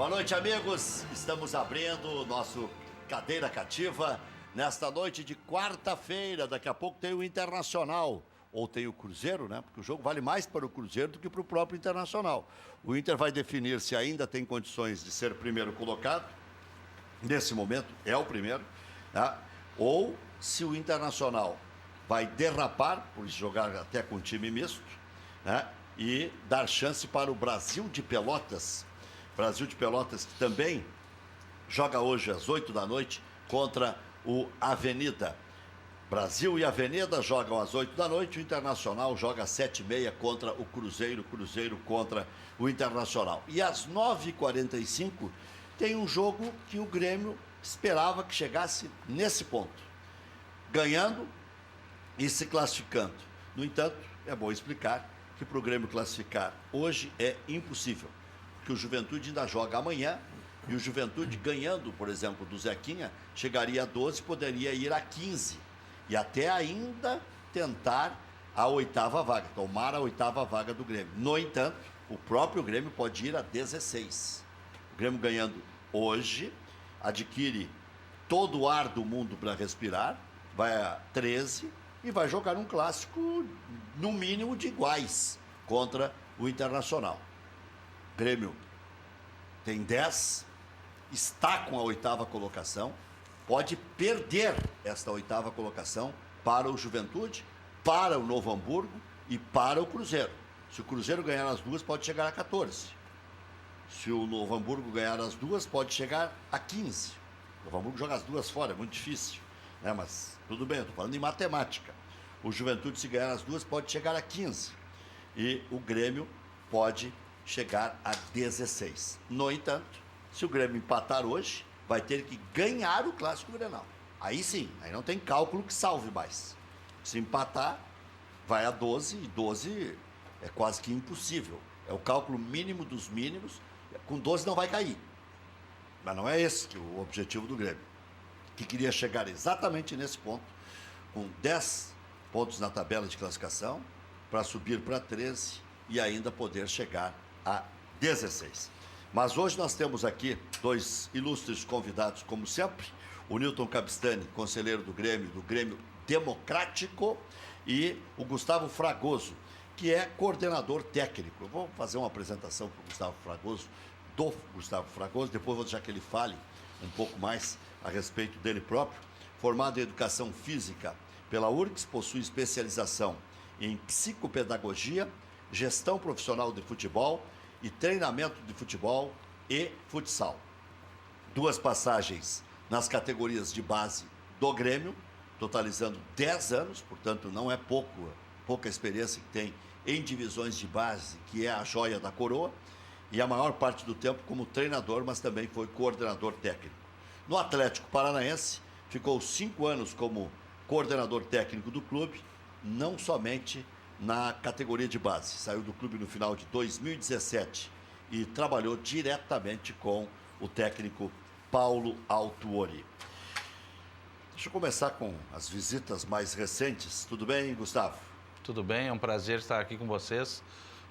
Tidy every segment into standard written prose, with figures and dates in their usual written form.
Boa noite, amigos. Estamos abrindo o nosso Cadeira Cativa nesta noite de quarta-feira. Daqui a pouco tem o Internacional, ou tem o Cruzeiro, né? Porque o jogo vale mais para o Cruzeiro do que para o próprio Internacional. O Inter vai definir se ainda tem condições de ser primeiro colocado. Nesse momento, é o primeiro. Tá? Ou se o Internacional vai derrapar, por jogar até com time misto, né? E dar chance para o Brasil de Pelotas. Brasil de Pelotas, que também joga hoje às 8 da noite contra o Avenida. Brasil e Avenida jogam às 8 da noite, o Internacional joga às 7h30 contra o Cruzeiro, Cruzeiro contra o Internacional. E às 9h45 tem um jogo que o Grêmio esperava que chegasse nesse ponto, ganhando e se classificando. No entanto, é bom explicar que para o Grêmio classificar hoje é impossível, porque o Juventude ainda joga amanhã, e o Juventude ganhando, por exemplo, do Zequinha, chegaria a 12, poderia ir a 15, e até ainda tentar a 8ª vaga, tomar a 8ª vaga do Grêmio. No entanto, o próprio Grêmio pode ir a 16. O Grêmio ganhando hoje, adquire todo o ar do mundo para respirar, vai a 13 e vai jogar um clássico, no mínimo, de iguais contra o Internacional. O Grêmio tem 10, está com a 8ª colocação, pode perder esta 8ª colocação para o Juventude, para o Novo Hamburgo e para o Cruzeiro. Se o Cruzeiro ganhar as duas, pode chegar a 14. Se o Novo Hamburgo ganhar as duas, pode chegar a 15. O Novo Hamburgo joga as duas fora, é muito difícil, né? Mas tudo bem, eu estou falando em matemática. O Juventude, se ganhar as duas, pode chegar a 15. E o Grêmio pode chegar a 16. No entanto, se o Grêmio empatar hoje, vai ter que ganhar o Clássico Grenal. Aí sim, aí não tem cálculo que salve mais. Se empatar, vai a 12, e 12 é quase que impossível. É o cálculo mínimo dos mínimos. Com 12 não vai cair. Mas não é esse que o objetivo do Grêmio, que queria chegar exatamente nesse ponto, com 10 pontos na tabela de classificação, para subir para 13 e ainda poder chegar a 16. Mas hoje nós temos aqui dois ilustres convidados, como sempre, o Newton Cabistani, conselheiro do Grêmio Democrático, e o Gustavo Fragoso, que é coordenador técnico. Eu vou fazer uma apresentação para o Gustavo Fragoso, depois vou deixar que ele fale um pouco mais a respeito dele próprio. Formado em Educação Física pela URGS, possui especialização em Psicopedagogia, Gestão Profissional de Futebol e Treinamento de Futebol e Futsal. 2 passagens nas categorias de base do Grêmio, totalizando 10 anos, portanto não é pouca experiência que tem em divisões de base, que é a joia da coroa, e a maior parte do tempo como treinador, mas também foi coordenador técnico. No Atlético Paranaense, ficou 5 anos como coordenador técnico do clube, não somente na categoria de base. Saiu do clube no final de 2017 e trabalhou diretamente com o técnico Paulo Autuori. Deixa eu começar com as visitas mais recentes. Tudo bem, Gustavo? Tudo bem, é um prazer estar aqui com vocês,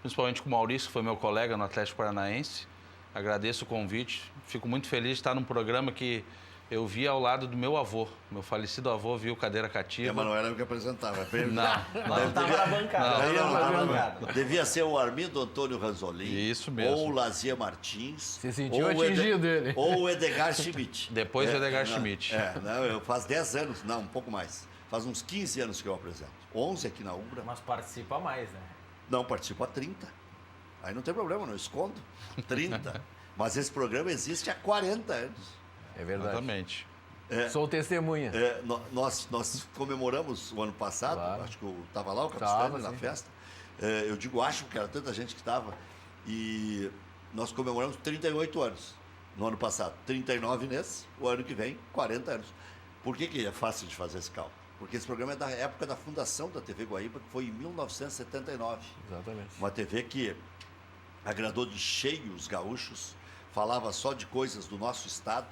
principalmente com o Maurício, que foi meu colega no Atlético Paranaense. Agradeço o convite, fico muito feliz de estar num programa que eu vi ao lado do meu avô. Meu falecido avô viu Cadeira Cativa. Mas não era o que apresentava. Não estava na bancada. Devia ser o Armindo Antônio Ranzolin. Isso mesmo. Ou o Lazia Martins. Se sentiu atingido ele. Ou o Edgar Schmidt. Depois do Edgar Schmidt. Faz 10 anos, não, um pouco mais. Faz uns 15 anos que eu apresento. 11 aqui na Umbra. Mas participa mais, né? Não, participo há 30. Aí não tem problema, não escondo. 30. Mas esse programa existe há 40 anos. É verdade. Exatamente. Sou testemunha. Nós comemoramos o ano passado, claro. Acho que eu estava lá, o Capistani, na festa. Eu digo acho, porque era tanta gente que estava. E nós comemoramos 38 anos no ano passado. 39 nesse, o ano que vem, 40 anos. Por que é fácil de fazer esse cálculo? Porque esse programa é da época da fundação da TV Guaíba, que foi em 1979. Exatamente. Uma TV que agradou de cheio os gaúchos, falava só de coisas do nosso estado,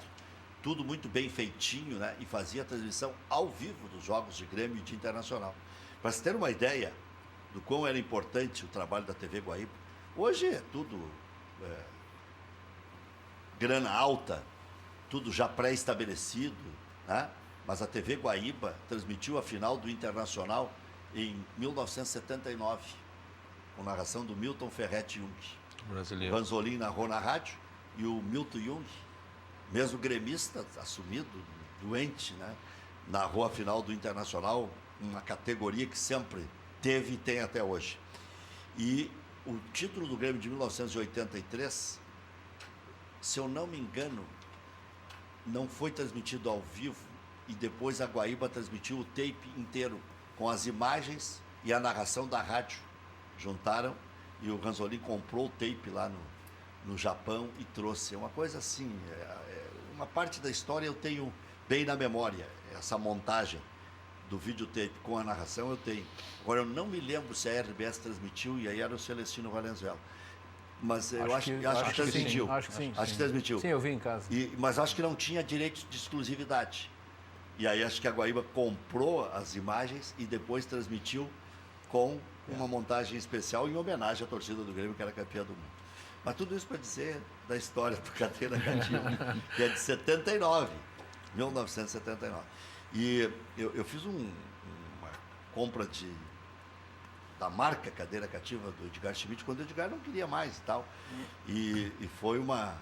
tudo muito bem feitinho, né? E fazia a transmissão ao vivo dos jogos de Grêmio e de Internacional. Para se ter uma ideia do quão era importante o trabalho da TV Guaíba, hoje é tudo grana alta, tudo já pré-estabelecido, né? Mas a TV Guaíba transmitiu a final do Internacional em 1979, com narração do Milton Ferretti Jung. Brasileiro. O Ranzolin narrou na rádio e o Milton Jung, mesmo gremista, assumido, doente, né? Narrou a final do Internacional, uma categoria que sempre teve e tem até hoje. E o título do Grêmio de 1983, se eu não me engano, não foi transmitido ao vivo e depois a Guaíba transmitiu o tape inteiro, com as imagens e a narração da rádio. Juntaram e o Ranzolin comprou o tape lá no Japão e trouxe. É uma coisa assim, uma parte da história eu tenho bem na memória, essa montagem do videotape com a narração eu tenho. Agora eu não me lembro se a RBS transmitiu e aí era o Celestino Valenzuela. Mas eu acho que transmitiu. Sim, acho que sim. Acho que transmitiu. Sim, eu vi em casa. Mas acho que não tinha direito de exclusividade. E aí acho que a Guaíba comprou as imagens e depois transmitiu com uma montagem especial em homenagem à torcida do Grêmio, que era campeã do mundo. Mas tudo isso para dizer da história do Cadeira Cativa, que é de 79, 1979. E eu fiz uma compra da marca Cadeira Cativa do Edgar Schmidt, quando o Edgar não queria mais e tal. E foi uma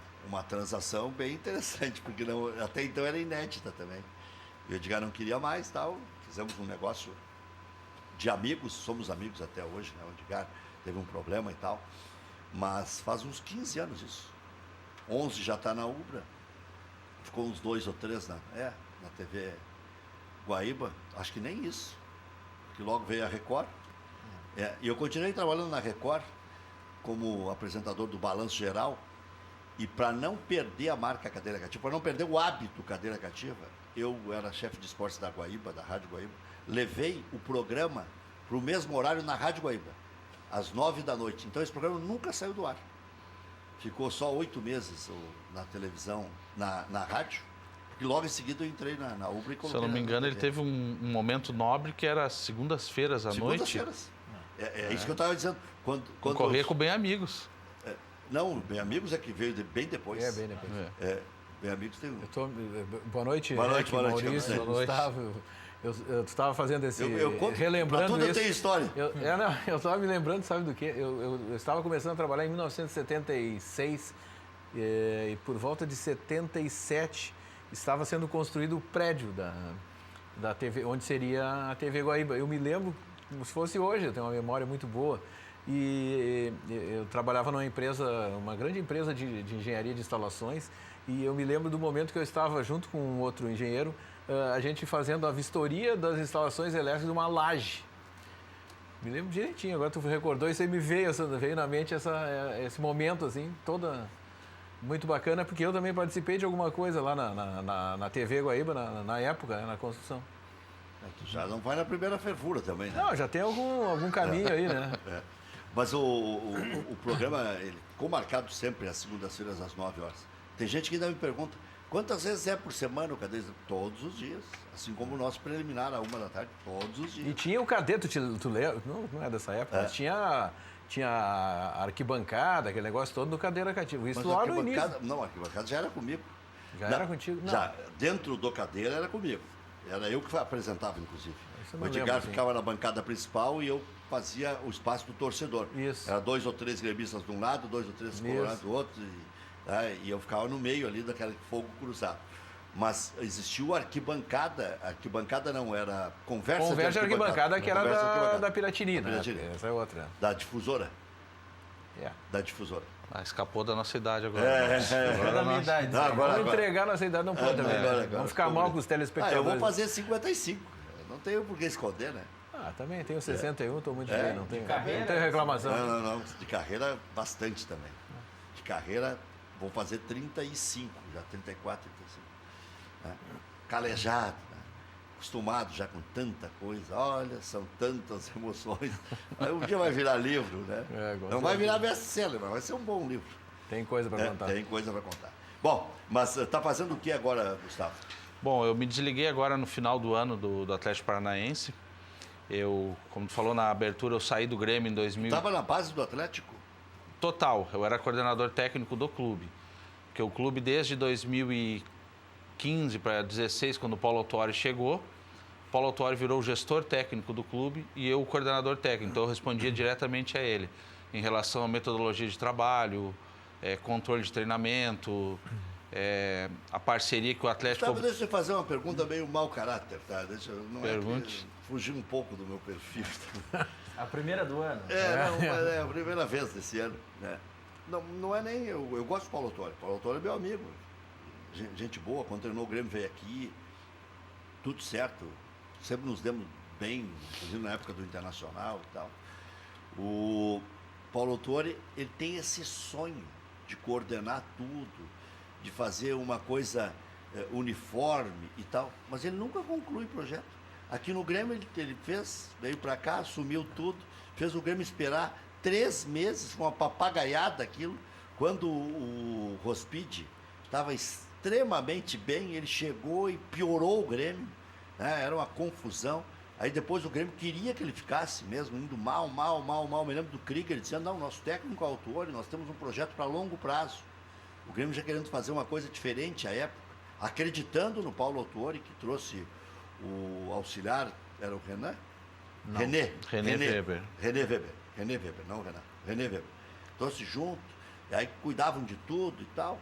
transação bem interessante, porque até então era inédita também. E o Edgar não queria mais e tal. Fizemos um negócio de amigos, somos amigos até hoje, né? O Edgar teve um problema e tal. Mas faz uns 15 anos isso. 11 já está na Ubra. Ficou uns 2 ou 3 na TV Guaíba. Acho que nem isso. Porque logo veio a Record. E eu continuei trabalhando na Record como apresentador do Balanço Geral. E para não perder a marca Cadeira Cativa, para não perder o hábito Cadeira Cativa, eu era chefe de esportes da Guaíba, da Rádio Guaíba, levei o programa para o mesmo horário na Rádio Guaíba, às 9 da noite. Então esse programa nunca saiu do ar. Ficou só 8 meses na televisão, na rádio, porque logo em seguida eu entrei na Ubra e coloquei. Se eu não me engano, ele teve um momento nobre que era segundas-feiras à noite. Segundas-feiras. É isso que eu estava dizendo. Quando correr com Bem Amigos. Não, Bem Amigos é que veio bem depois. Bem depois. Bem Amigos tem Boa noite, boa noite, Maurício, Gustavo. Eu estava fazendo esse... relembrando tudo isso. Tem história. Eu estava me lembrando, sabe do quê? Eu estava começando a trabalhar em 1976 e por volta de 77 estava sendo construído o prédio da TV, onde seria a TV Guaíba. Eu me lembro como se fosse hoje, eu tenho uma memória muito boa. E eu trabalhava numa empresa, uma grande empresa de engenharia de instalações, e eu me lembro do momento que eu estava junto com um outro engenheiro, a gente fazendo a vistoria das instalações elétricas de uma laje. Me lembro direitinho, agora tu recordou isso aí, me veio na mente esse momento, assim, toda muito bacana, porque eu também participei de alguma coisa lá na TV Guaíba, na época, na construção. Tu já não vai na primeira fervura também, né? Não, já tem algum caminho aí, né? Mas o programa, ele ficou marcado sempre às segundas-feiras, às 9 horas. Tem gente que ainda me pergunta, quantas vezes é por semana o Cadê? Todos os dias. Assim como o nosso preliminar, à 1 da tarde, todos os dias. E tinha o Cadê, tu lembra? Não é dessa época, mas tinha a arquibancada, aquele negócio todo do Cadeira Cativa. Isso lá no início. Não, a arquibancada já era comigo. Era contigo? Não. Já, dentro do Cadeira era comigo. Era eu que apresentava, inclusive. O Edgar ficava na bancada principal e eu fazia o espaço do torcedor. Isso. Era 2 ou 3 gremistas de um lado, 2 ou 3 colorados do outro. E eu ficava no meio ali daquele fogo cruzado. Mas existiu arquibancada. Arquibancada não, era conversa de arquibancada. Que era da Piratini, né? Piratini. Essa é outra. Da difusora. Da difusora. Escapou da nossa idade agora. Agora da minha idade. Vamos entregar nossa idade, não pode também. Vamos ficar mal com os telespectadores. Eu vou fazer 55. Não tenho por que esconder, né? Também tenho 61, estou muito bem. Não tenho reclamação. Não. De carreira, bastante também. De carreira, vou fazer 35, já 34, 35. Calejado, né? Acostumado já com tanta coisa. Olha, são tantas emoções. Aí um dia vai virar livro, né? Não vai virar best-seller, mas vai ser um bom livro. Tem coisa para contar. Tem coisa para contar. Bom, mas está fazendo o que agora, Gustavo? Bom, eu me desliguei agora no final do ano do Atlético Paranaense. Eu, como tu falou na abertura, eu saí do Grêmio em 2000. Estava na base do Atlético? Total, eu era coordenador técnico do clube. porque o clube desde 2015 para 2016, quando o Paulo Autuori chegou, o Paulo Autuori virou o gestor técnico do clube e eu o coordenador técnico, então eu respondia diretamente a ele, em relação à metodologia de trabalho, controle de treinamento, a parceria que o Atlético... Deixa eu fazer uma pergunta meio mau caráter, tá? Pergunte. Fugir um pouco do meu perfil. A primeira do ano. É a primeira vez desse ano, né? Não é nem... Eu gosto do Paulo Autuori. Paulo Autuori é meu amigo. Gente boa, quando treinou o Grêmio veio aqui, tudo certo. Sempre nos demos bem, inclusive na época do Internacional e tal. O Paulo Autuori, ele tem esse sonho de coordenar tudo, de fazer uma coisa uniforme e tal, mas ele nunca conclui o projeto. Aqui no Grêmio ele veio para cá, assumiu tudo, fez o Grêmio esperar 3 meses, uma papagaiada aquilo, quando o Rospide estava extremamente bem, ele chegou e piorou o Grêmio, né? Era uma confusão. Aí depois o Grêmio queria que ele ficasse mesmo, indo mal. Me lembro do Krieger dizendo, não, nosso técnico é o Autuori, nós temos um projeto para longo prazo. O Grêmio já querendo fazer uma coisa diferente à época, acreditando no Paulo Autuori, que trouxe o auxiliar, era o Renan? Não. René Weber. René Weber. Trouxe junto, e aí cuidavam de tudo e tal.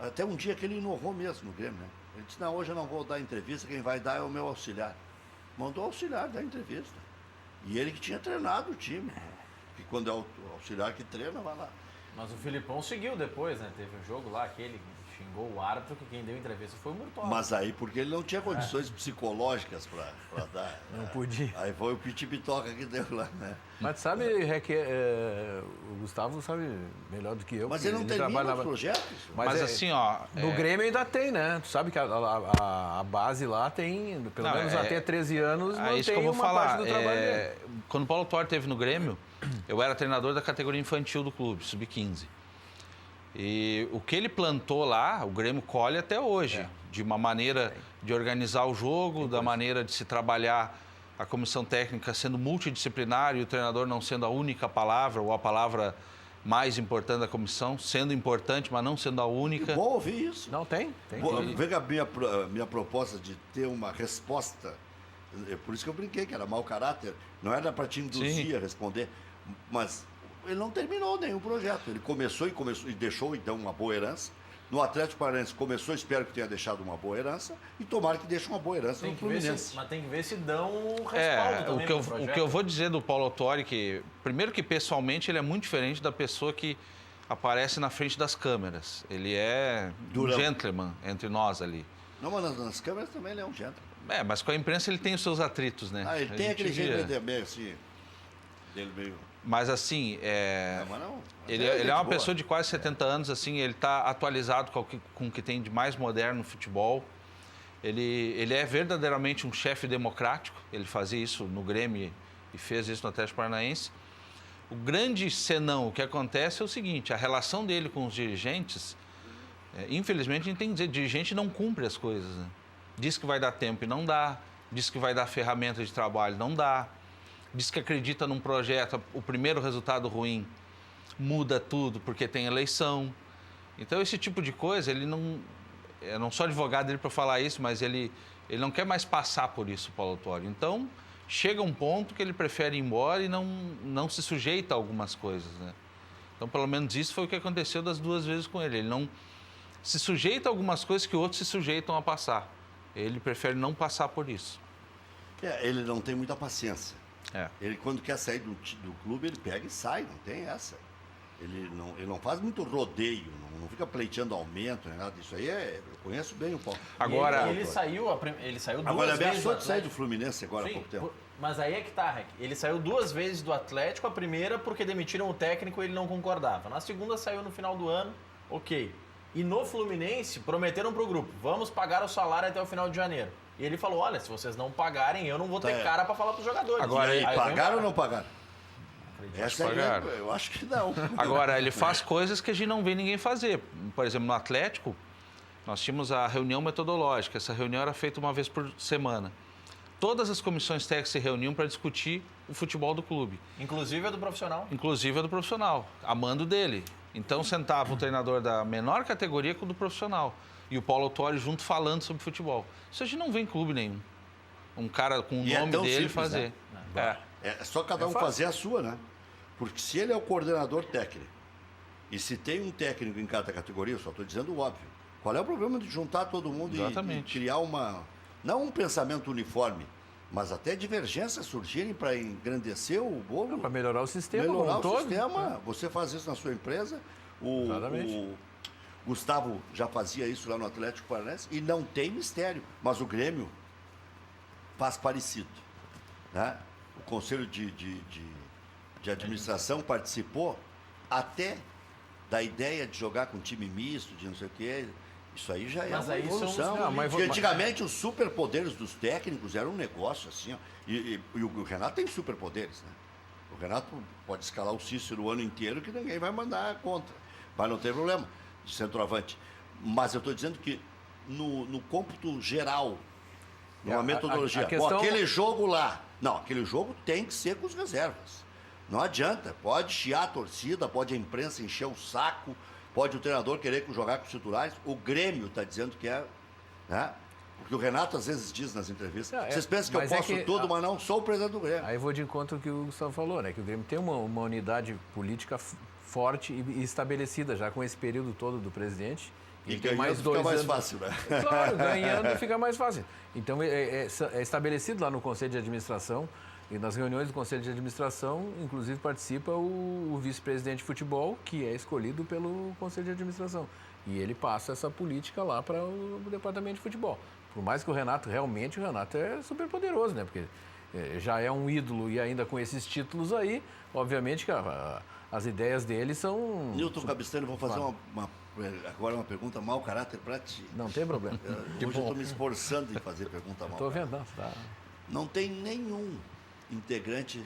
Até um dia que ele inovou mesmo no Grêmio, né? Ele disse, não, hoje eu não vou dar entrevista, quem vai dar é o meu auxiliar. Mandou o auxiliar dar entrevista. E ele que tinha treinado o time. Que quando é o auxiliar que treina, vai lá. Mas o Filipão seguiu depois, né? Teve um jogo lá que ele xingou o árbitro, que quem deu entrevista foi o Murtosa. Mas aí porque ele não tinha condições psicológicas para dar. Não podia. Aí foi o Pitibitoca que deu lá, né? Mas sabe, o Gustavo sabe melhor do que eu. Mas ele não termina os projetos? Mas assim, ó... No Grêmio ainda tem, né? Tu sabe que a base lá tem, pelo menos até 13 anos, não isso tem que eu vou uma falar. parte do trabalho dele. Quando o Paulo Autuori esteve no Grêmio, eu era treinador da categoria infantil do clube, sub-15. E o que ele plantou lá, o Grêmio colhe até hoje, de uma maneira de organizar o jogo, da maneira de se trabalhar a comissão técnica sendo multidisciplinar e o treinador não sendo a única palavra ou a palavra mais importante da comissão, sendo importante, mas não sendo a única. Bom ouvir isso. Não, tem. Veja a minha proposta de ter uma resposta, por isso que eu brinquei, que era mau caráter, não era para te induzir a responder, mas ele não terminou nenhum projeto. Ele começou e deixou, então, uma boa herança. No Atlético Paranaense começou, espero que tenha deixado uma boa herança, e tomara que deixe uma boa herança no Fluminense. Mas tem que ver se dão um respaldo também pro projeto. O que eu vou dizer do Paulo Autuori, que primeiro que pessoalmente ele é muito diferente da pessoa que aparece na frente das câmeras. Ele é um gentleman entre nós ali. Não, mas nas câmeras também ele é um gentleman. Mas com a imprensa ele tem os seus atritos, né? Ele tem aquele jeito meio assim, dele meio... Mas assim, ele é uma pessoa de quase 70 anos, assim, ele está atualizado com o que tem de mais moderno no futebol. Ele é verdadeiramente um chefe democrático, ele fazia isso no Grêmio e fez isso no Atlético Paranaense. O grande senão, o que acontece é o seguinte, a relação dele com os dirigentes, infelizmente a gente tem que dizer, dirigente não cumpre as coisas, né? Diz que vai dar tempo e não dá, diz que vai dar ferramenta de trabalho, não dá. Diz que acredita num projeto, o primeiro resultado ruim muda tudo porque tem eleição. Então, esse tipo de coisa, ele não... Eu não sou advogado dele para falar isso, mas ele não quer mais passar por isso, Paulo Autuori. Então, chega um ponto que ele prefere ir embora e não se sujeita a algumas coisas, né? Então, pelo menos isso foi o que aconteceu das 2 vezes com ele. Ele não se sujeita a algumas coisas que outros se sujeitam a passar. Ele prefere não passar por isso. Ele não tem muita paciência. Ele, quando quer sair do clube, ele pega e sai, não tem essa. Ele não faz muito rodeio, não fica pleiteando aumento, nada disso aí. Eu conheço bem o Paulo. Agora, ele saiu 2 vezes. Agora, ele ameaçou de sair do Fluminense agora há pouco tempo. Mas aí é que tá, Rec. Ele saiu 2 vezes do Atlético, a primeira porque demitiram o técnico e ele não concordava. Na segunda saiu no final do ano, ok. E no Fluminense, prometeram pro grupo, vamos pagar o salário até o final de janeiro. E ele falou, olha, se vocês não pagarem, eu não vou ter cara para falar pros jogadores. Agora, aí pagaram ou não pagaram? Essa pagaram. Eu acho que não. Agora, ele faz coisas que a gente não vê ninguém fazer. Por exemplo, no Atlético, nós tínhamos a reunião metodológica. Essa reunião era feita uma vez por semana. Todas as comissões técnicas se reuniam para discutir o futebol do clube. Inclusive a do profissional? Inclusive a do profissional, a mando dele. Então sentava o treinador da menor categoria com o do profissional. E o Paulo Autuori junto falando sobre futebol. Isso a gente não vê em clube nenhum. Um cara com o E é nome tão dele simples, fazer. né? É só cada um fazer a sua, né? Porque se ele é o coordenador técnico, e se tem um técnico em cada categoria, eu só estou dizendo o óbvio. Qual é o problema de juntar todo mundo e criar não um pensamento uniforme, mas até divergências surgirem para engrandecer o bolo? Para melhorar o sistema. Melhorar o todo. sistema. Você faz isso na sua empresa. O Gustavo já fazia isso lá no Atlético Paranaense e não tem mistério. Mas o Grêmio faz parecido. Né? O Conselho de Administração participou até da ideia de jogar com time misto, de não sei o quê. Isso aí já é uma evolução. Porque antigamente os superpoderes dos técnicos eram um negócio assim. Ó. E o Renato tem superpoderes, né? O Renato pode escalar o Cícero o ano inteiro que ninguém vai mandar contra. Mas não tem problema de centroavante. Mas eu estou dizendo que no cômputo geral, numa metodologia, aquele jogo lá, não, aquele jogo tem que ser com os reservas. Não adianta. Pode chiar a torcida, pode a imprensa encher o saco, pode o treinador querer jogar com os titulares. O Grêmio está dizendo que é... Né? Porque o Renato às vezes diz nas entrevistas, vocês pensam que eu posso tudo, mas não sou o presidente do Grêmio. Aí eu vou de encontro ao que o Gustavo falou, né? Que o Grêmio tem uma unidade política forte e estabelecida já com esse período todo do presidente. E tem mais 2 anos. Fica mais fácil, né? Claro, ganhando fica mais fácil. Então é estabelecido lá no Conselho de Administração, e nas reuniões do Conselho de Administração, inclusive, participa o vice-presidente de futebol, que é escolhido pelo Conselho de Administração. E ele passa essa política lá para o departamento de futebol. Por mais que o Renato é super poderoso, né? Porque já é um ídolo e ainda com esses títulos aí, obviamente que as ideias dele são... Nilton Cabistano, vou fazer agora uma pergunta mau caráter para ti. Não tem problema. Hoje eu estou me esforçando em fazer pergunta mau caráter. Estou vendo, tá. Não tem nenhum integrante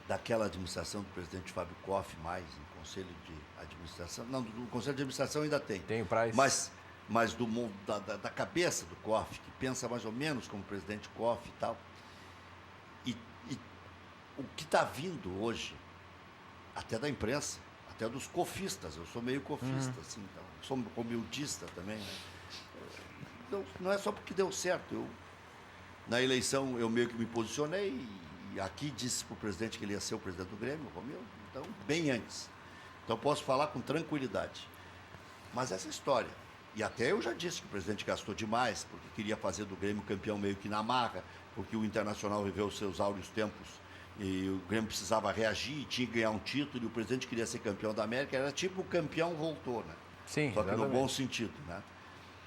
daquela administração do presidente Fábio Koff mais no Conselho de Administração. Não, do Conselho de Administração ainda tem. Tem o Price. Mas da cabeça do Koff, que pensa mais ou menos como o presidente Koff e tal. E o que está vindo hoje, até da imprensa, até dos cofistas, eu sou meio cofista, assim, então, sou humildista também, né? Então, não é só porque deu certo. Na eleição eu meio que me posicionei e aqui disse para o presidente que ele ia ser o presidente do Grêmio, Romildo, então, bem antes. Então posso falar com tranquilidade. Mas essa história, e até eu já disse que o presidente gastou demais, porque queria fazer do Grêmio campeão meio que na marra, porque o Internacional viveu os seus áureos tempos e o Grêmio precisava reagir, tinha que ganhar um título, e o presidente queria ser campeão da América, era tipo o campeão voltou, né? Sim, só que exatamente. no bom sentido, né?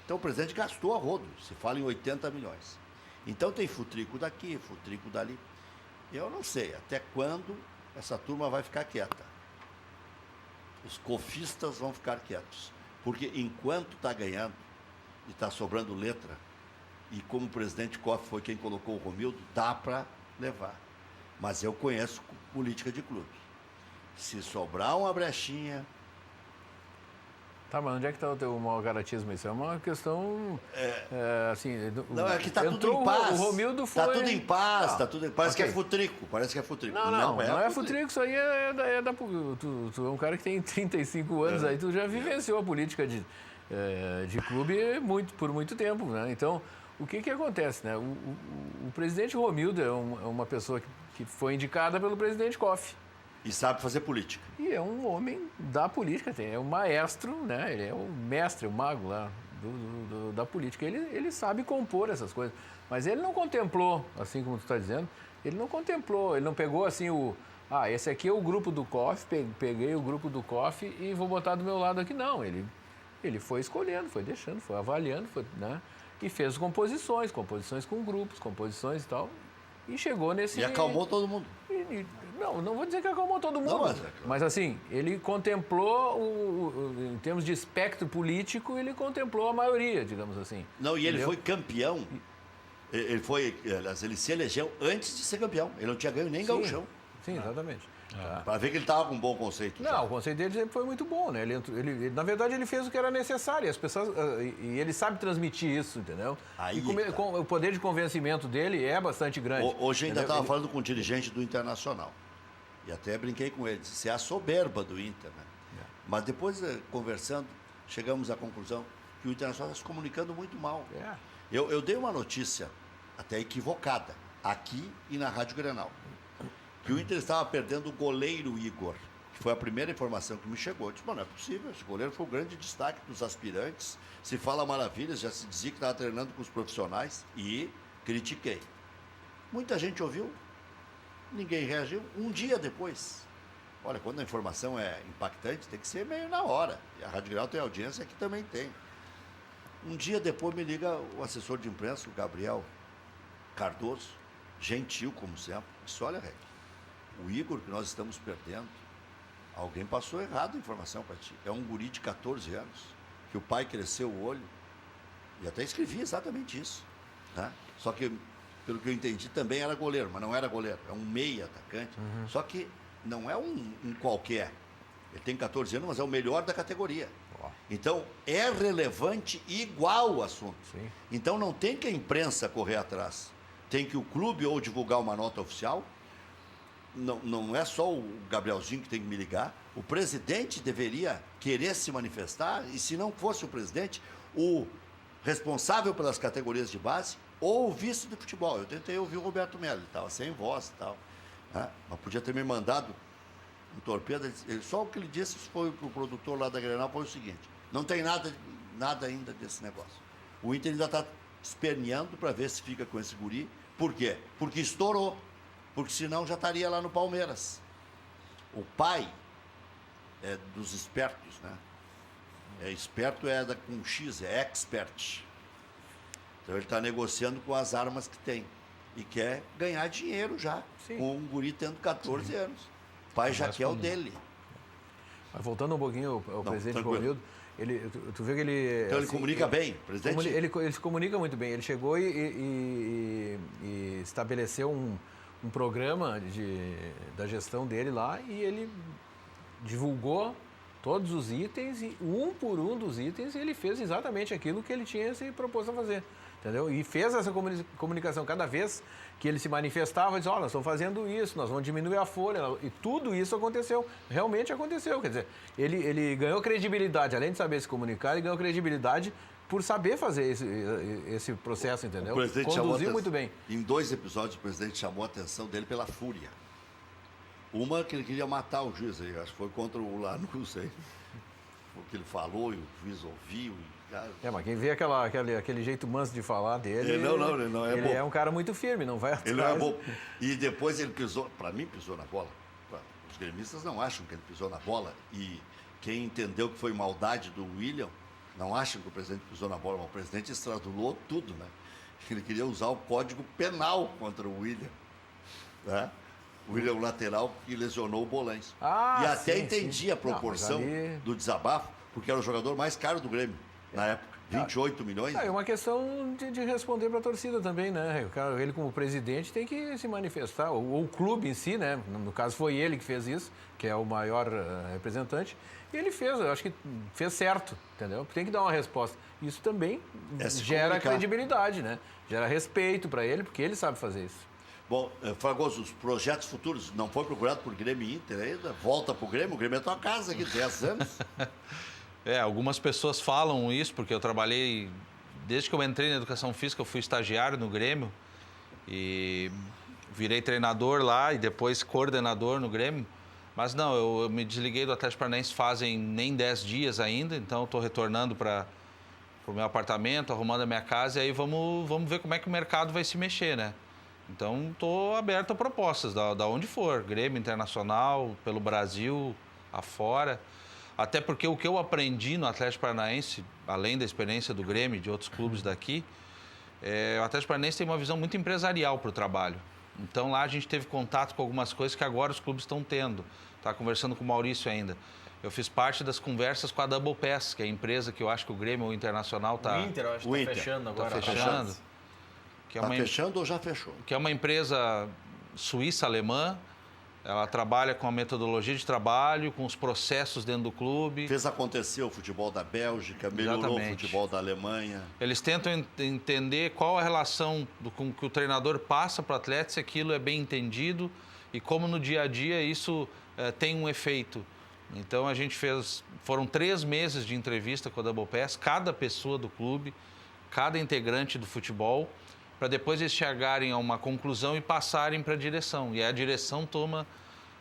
Então o presidente gastou a rodo, se fala em 80 milhões. Então tem futrico daqui, futrico dali. Eu não sei até quando essa turma vai ficar quieta. Os cofistas vão ficar quietos. Porque enquanto está ganhando e está sobrando letra, e como o presidente Koff foi quem colocou o Romildo, dá para levar. Mas eu conheço política de clube. Se sobrar uma brechinha... Tá, mas onde é que está o teu mau caratismo? Isso é uma questão, assim... Não, é que está tudo em paz. O Romildo foi... Está tudo em paz, está tudo em paz. Parece que é futrico, parece que é futrico. Não é futrico, isso aí tu é um cara que tem 35 anos, aí tu já vivenciou a política de clube por muito tempo, né? Então, o que acontece, né? O presidente Romildo é uma pessoa que foi indicada pelo presidente Koff. E sabe fazer política. E é um homem da política, é um maestro, né? Ele é o mestre, o mago lá da política. Ele sabe compor essas coisas. Mas ele não contemplou, assim como tu está dizendo, ele não pegou assim esse aqui é o grupo do Koff, peguei o grupo do Koff e vou botar do meu lado aqui. Não, ele foi escolhendo, foi deixando, foi avaliando, né? E fez composições com grupos, composições e tal. E chegou nesse... E acalmou todo mundo. Não vou dizer que acalmou todo mundo. Não, mas assim, ele contemplou, em termos de espectro político, ele contemplou a maioria, digamos assim. Não, e ele foi campeão. Ele se elegeu antes de ser campeão. Ele não tinha ganho nem gauchão. Sim, exatamente. Para ver que ele estava com um bom conceito. Não, o conceito dele sempre foi muito bom, né? Na verdade, ele fez o que era necessário. As pessoas, e ele sabe transmitir isso, entendeu? O poder de convencimento dele é bastante grande. Hoje ainda estava falando com um dirigente do Internacional. E até brinquei com ele. Disse, é a soberba do Inter, né? Mas depois, conversando, chegamos à conclusão que o Internacional está se comunicando muito mal. Eu dei uma notícia, até equivocada, aqui e na Rádio Grenal, que o Inter estava perdendo o goleiro Igor, que foi a primeira informação que me chegou. Eu disse, não é possível, esse goleiro foi o grande destaque dos aspirantes, se fala maravilhas, já se dizia que estava treinando com os profissionais, e critiquei. Muita gente ouviu, ninguém reagiu. Um dia depois, olha, quando a informação é impactante, tem que ser meio na hora. E a Rádio Grenal tem audiência, aqui também tem. Um dia depois me liga o assessor de imprensa, o Gabriel Cardoso, gentil como sempre, disse, olha, Reg, o Igor que nós estamos perdendo, alguém passou errado a informação para ti. É um guri de 14 anos, que o pai cresceu o olho, e até escrevi exatamente isso. Tá? Só que, pelo que eu entendi, também era goleiro, mas não era goleiro, é um meia atacante. Só que não é um qualquer. Ele tem 14 anos, mas é o melhor da categoria. Então, é relevante e igual o assunto. Sim. Então, não tem que a imprensa correr atrás. Tem que o clube ou divulgar uma nota oficial. Não é só o Gabrielzinho que tem que me ligar. O presidente deveria querer se manifestar. E se não fosse o presidente, o responsável pelas categorias de base ou o vice de futebol. Eu tentei ouvir o Roberto Melo, ele estava sem voz e tal. Né? Mas podia ter me mandado um torpedo. Só o que ele disse foi para o produtor lá da Grenal foi o seguinte: não tem nada ainda desse negócio. O Inter ainda está esperneando para ver se fica com esse guri. Por quê? Porque estourou. Porque senão já estaria lá no Palmeiras. O pai é dos espertos, né? Esperto com X, é expert. Então ele está negociando com as armas que tem. E quer ganhar dinheiro já. Sim. Com um guri tendo 14 anos. O pai já quer o dele. Mas voltando um pouquinho ao presidente Romildo, tu vê que ele... Então ele comunica bem, presidente? Ele se comunica muito bem. Ele chegou e estabeleceu um programa da gestão dele lá e ele divulgou todos os itens e um por um dos itens ele fez exatamente aquilo que ele tinha se proposto a fazer. Entendeu? E fez essa comunicação. Cada vez que ele se manifestava, dizia, nós estamos fazendo isso, nós vamos diminuir a folha. E tudo isso aconteceu. Realmente aconteceu. Quer dizer, ele ganhou credibilidade. Além de saber se comunicar, ele ganhou credibilidade por saber fazer esse processo, entendeu? O presidente conduziu muito bem. Em 2 episódios, o presidente chamou a atenção dele pela fúria. Uma que ele queria matar o juiz, aí, acho que foi contra o Lanús, não sei. O que ele falou e o juiz ouviu. Mas quem vê aquele jeito manso de falar dele... Ele não é Ele é um cara muito firme, não vai atrás. Ele não é bobo. E depois ele pisou, para mim pisou na bola. Os gremistas não acham que ele pisou na bola. E quem entendeu que foi maldade do William, não acham que o presidente pisou na bola, mas o presidente extradulou tudo, né? Ele queria usar o código penal contra o William. Né? O William, o lateral, que lesionou o Bolães. E até entendi a proporção do desabafo, porque era o jogador mais caro do Grêmio. Na época, 28 milhões. É uma questão de responder para a torcida também, né? Ele, como presidente, tem que se manifestar. Ou o clube em si, né? No caso, foi ele que fez isso, que é o maior representante. E ele fez, eu acho que fez certo, entendeu? Tem que dar uma resposta. Isso também gera credibilidade, né? Gera respeito para ele, porque ele sabe fazer isso. Bom, Fragoso, os projetos futuros não foi procurado por Grêmio e Inter ainda? Volta para o Grêmio é tua casa aqui, 10 anos. Algumas pessoas falam isso, porque eu trabalhei, desde que eu entrei na educação física, eu fui estagiário no Grêmio e virei treinador lá e depois coordenador no Grêmio. Mas não, eu me desliguei do Atlético Paranaense fazem nem 10 dias ainda, então estou retornando para o meu apartamento, arrumando a minha casa e aí vamos ver como é que o mercado vai se mexer, né? Então estou aberto a propostas, da onde for, Grêmio, Internacional, pelo Brasil, afora. Até porque o que eu aprendi no Atlético Paranaense, além da experiência do Grêmio e de outros clubes daqui, o Atlético Paranaense tem uma visão muito empresarial para o trabalho. Então lá a gente teve contato com algumas coisas que agora os clubes estão tendo. Estava conversando com o Maurício ainda. Eu fiz parte das conversas com a Double Pass, que é a empresa que eu acho que o Grêmio ou o Internacional está... O Inter, eu acho que está fechando agora. Está fechando. Está fechando ou já fechou? Que é uma empresa suíça-alemã. Ela trabalha com a metodologia de trabalho, com os processos dentro do clube. Fez acontecer o futebol da Bélgica, melhorou o futebol da Alemanha. Eles tentam entender qual a relação com que o treinador passa para o atleta, se aquilo é bem entendido e como no dia a dia isso tem um efeito Então a gente foram 3 meses de entrevista com a Double Pass, cada pessoa do clube, cada integrante do futebol, para depois eles chegarem a uma conclusão e passarem para a direção. E a direção toma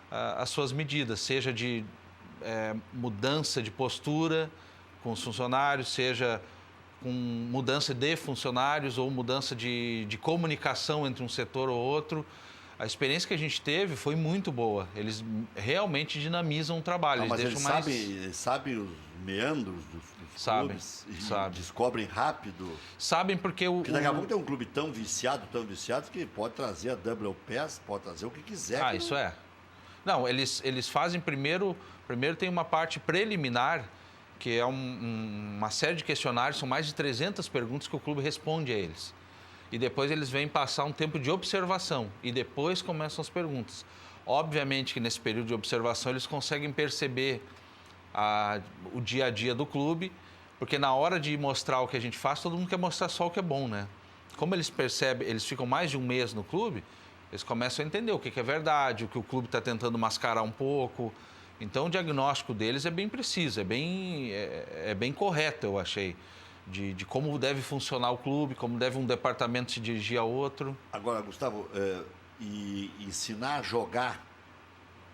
as suas medidas, seja de mudança de postura com os funcionários, seja com mudança de funcionários ou mudança de comunicação entre um setor ou outro. A experiência que a gente teve foi muito boa. Eles realmente dinamizam o trabalho. Mas eles eles sabem os meandros dos clubes e descobrem rápido. Sabem porque Porque daqui a pouco tem um clube tão viciado, que pode trazer a Double Pass, pode trazer o que quiser. Isso é. Não, eles fazem primeiro tem uma parte preliminar, que é uma série de questionários, são mais de 300 perguntas que o clube responde a eles. E depois eles vêm passar um tempo de observação e depois começam as perguntas. Obviamente que nesse período de observação eles conseguem perceber o dia a dia do clube, porque na hora de mostrar o que a gente faz, todo mundo quer mostrar só o que é bom, né? Como eles percebem, eles ficam mais de um mês no clube, eles começam a entender o que é verdade, o que o clube está tentando mascarar um pouco. Então o diagnóstico deles é bem preciso, é bem correto, eu achei. De como deve funcionar o clube, como deve um departamento se dirigir a outro. Agora, Gustavo, e ensinar a jogar,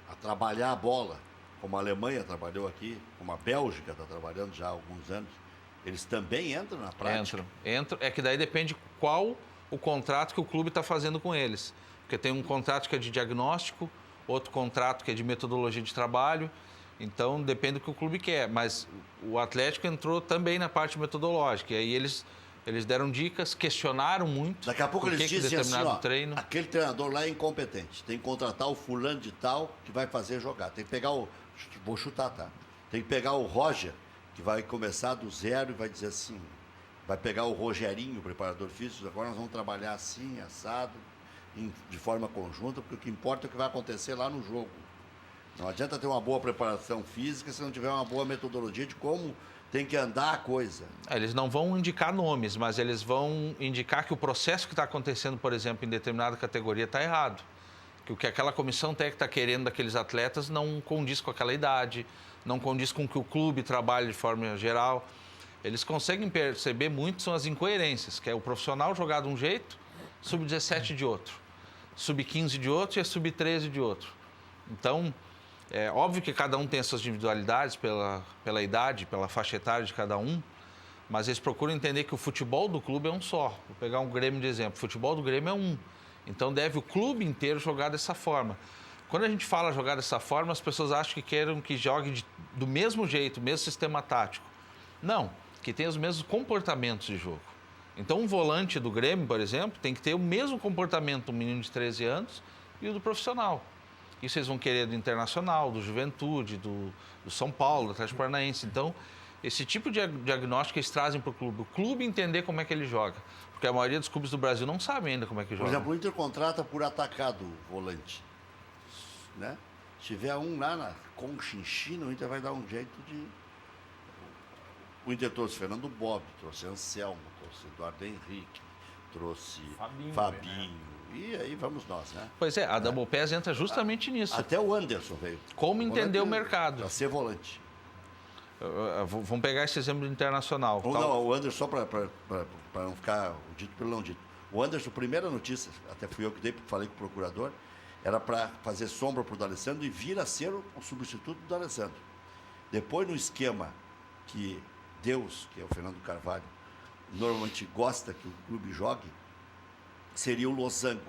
a trabalhar a bola, como a Alemanha trabalhou aqui, como a Bélgica está trabalhando já há alguns anos, eles também entram na prática? Entram. É que daí depende qual o contrato que o clube está fazendo com eles. Porque tem um contrato que é de diagnóstico, outro contrato que é de metodologia de trabalho. Então, depende do que o clube quer, mas o Atlético entrou também na parte metodológica. E aí eles deram dicas, questionaram muito. Daqui a pouco eles dizem assim, treino... aquele treinador lá é incompetente. Tem que contratar o fulano de tal que vai fazer jogar. Tem que pegar vou chutar, tá? Tem que pegar o Roger, que vai começar do zero e vai dizer assim, vai pegar o Rogerinho, o preparador físico, agora nós vamos trabalhar assim, assado, de forma conjunta, porque o que importa é o que vai acontecer lá no jogo. Não adianta ter uma boa preparação física se não tiver uma boa metodologia de como tem que andar a coisa. Eles não vão indicar nomes, mas eles vão indicar que o processo que está acontecendo, por exemplo, em determinada categoria está errado. Que o que aquela comissão técnica está querendo daqueles atletas não condiz com aquela idade, não condiz com o que o clube trabalha de forma geral. Eles conseguem perceber muito são as incoerências, que é o profissional jogar de um jeito, sub-17 de outro, sub-15 de outro e a sub-13 de outro. Então... é óbvio que cada um tem as suas individualidades pela idade, pela faixa etária de cada um, mas eles procuram entender que o futebol do clube é um só. Vou pegar um Grêmio de exemplo. O futebol do Grêmio é um. Então deve o clube inteiro jogar dessa forma. Quando a gente fala jogar dessa forma, as pessoas acham que querem que jogue do mesmo jeito, o mesmo sistema tático. Não, que tenha os mesmos comportamentos de jogo. Então um volante do Grêmio, por exemplo, tem que ter o mesmo comportamento do menino de 13 anos e o do profissional. Isso eles vão querer do Internacional, do Juventude, do São Paulo, do Atlético Paranaense. Então, esse tipo de diagnóstico eles trazem para o clube entender como é que ele joga. Porque a maioria dos clubes do Brasil não sabe ainda como é que joga. Por exemplo, o Inter contrata por atacado o volante. Né? Se tiver um lá na Conchinchina, o Inter vai dar um jeito de... O Inter trouxe Fernando Bob, trouxe Anselmo, trouxe Eduardo Henrique, trouxe Fabinho. E aí vamos nós, né? Pois é, a Double Pass entra justamente nisso. Até o Anderson veio. Como entender o mercado. Para ser volante. Vamos pegar esse exemplo internacional. Não, o Anderson, só para não ficar o dito pelo não dito. O Anderson, primeira notícia, até fui eu que dei, porque falei com o procurador, era para fazer sombra para o D'Alessandro e vir a ser o substituto do D'Alessandro. Depois, no esquema que Deus, que é o Fernando Carvalho, normalmente gosta que o clube jogue, seria o losango.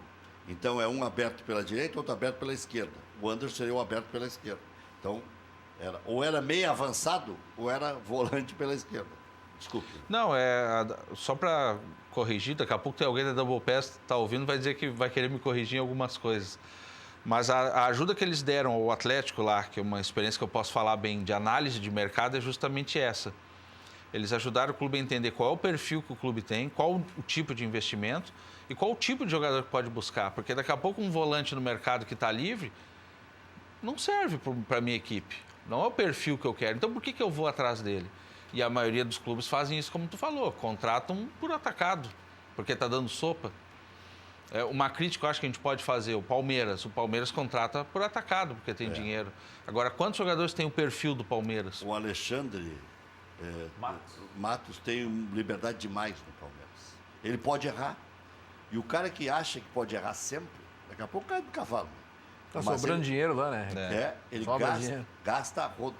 Então, é um aberto pela direita, outro aberto pela esquerda. O Anderson seria o aberto pela esquerda. Então, ou era meio avançado, ou era volante pela esquerda. Desculpe. Não, só para corrigir, daqui a pouco tem alguém da Double Pass que está ouvindo, vai dizer que vai querer me corrigir em algumas coisas. Mas a ajuda que eles deram ao Atlético lá, que é uma experiência que eu posso falar bem de análise de mercado, é justamente essa. Eles ajudaram o clube a entender qual é o perfil que o clube tem, qual o tipo de investimento e qual o tipo de jogador que pode buscar. Porque daqui a pouco um volante no mercado que está livre não serve para a minha equipe. Não é o perfil que eu quero. Então, por que eu vou atrás dele? E a maioria dos clubes fazem isso como tu falou. Contratam por atacado, porque está dando sopa. Uma crítica eu acho que a gente pode fazer, o Palmeiras contrata por atacado, porque tem dinheiro. Agora, quantos jogadores tem o perfil do Palmeiras? O Alexandre Matos tem liberdade demais no Palmeiras. Ele pode errar. E o cara que acha que pode errar sempre, daqui a pouco cai do cavalo. Tá sobrando dinheiro lá, né? Ele Sobra gasta a rodo.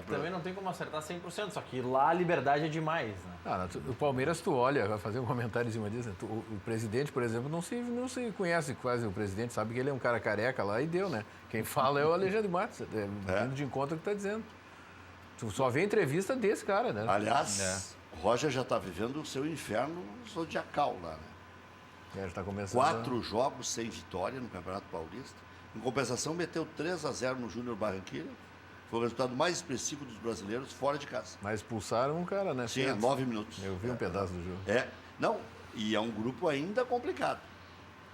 Também não tem como acertar 100%, só que lá a liberdade é demais, né? O Palmeiras, tu olha, vai fazer um comentário em cima disso, né? O presidente, por exemplo, não se conhece quase o presidente, sabe que ele é um cara careca lá e deu, né? Quem fala é o Alexandre Matos, vindo de encontro ao que tá dizendo. Tu só vê entrevista desse cara, né? Aliás, o Roger já está vivendo o seu inferno zodiacal lá, né? Já tá começando. 4 jogos sem vitória no Campeonato Paulista. Em compensação, meteu 3-0 no Júnior Barranquilla. Foi o resultado mais expressivo dos brasileiros fora de casa. Mas expulsaram um cara, né? Sim, 9 minutos. Eu vi um pedaço do jogo. Não, e é um grupo ainda complicado.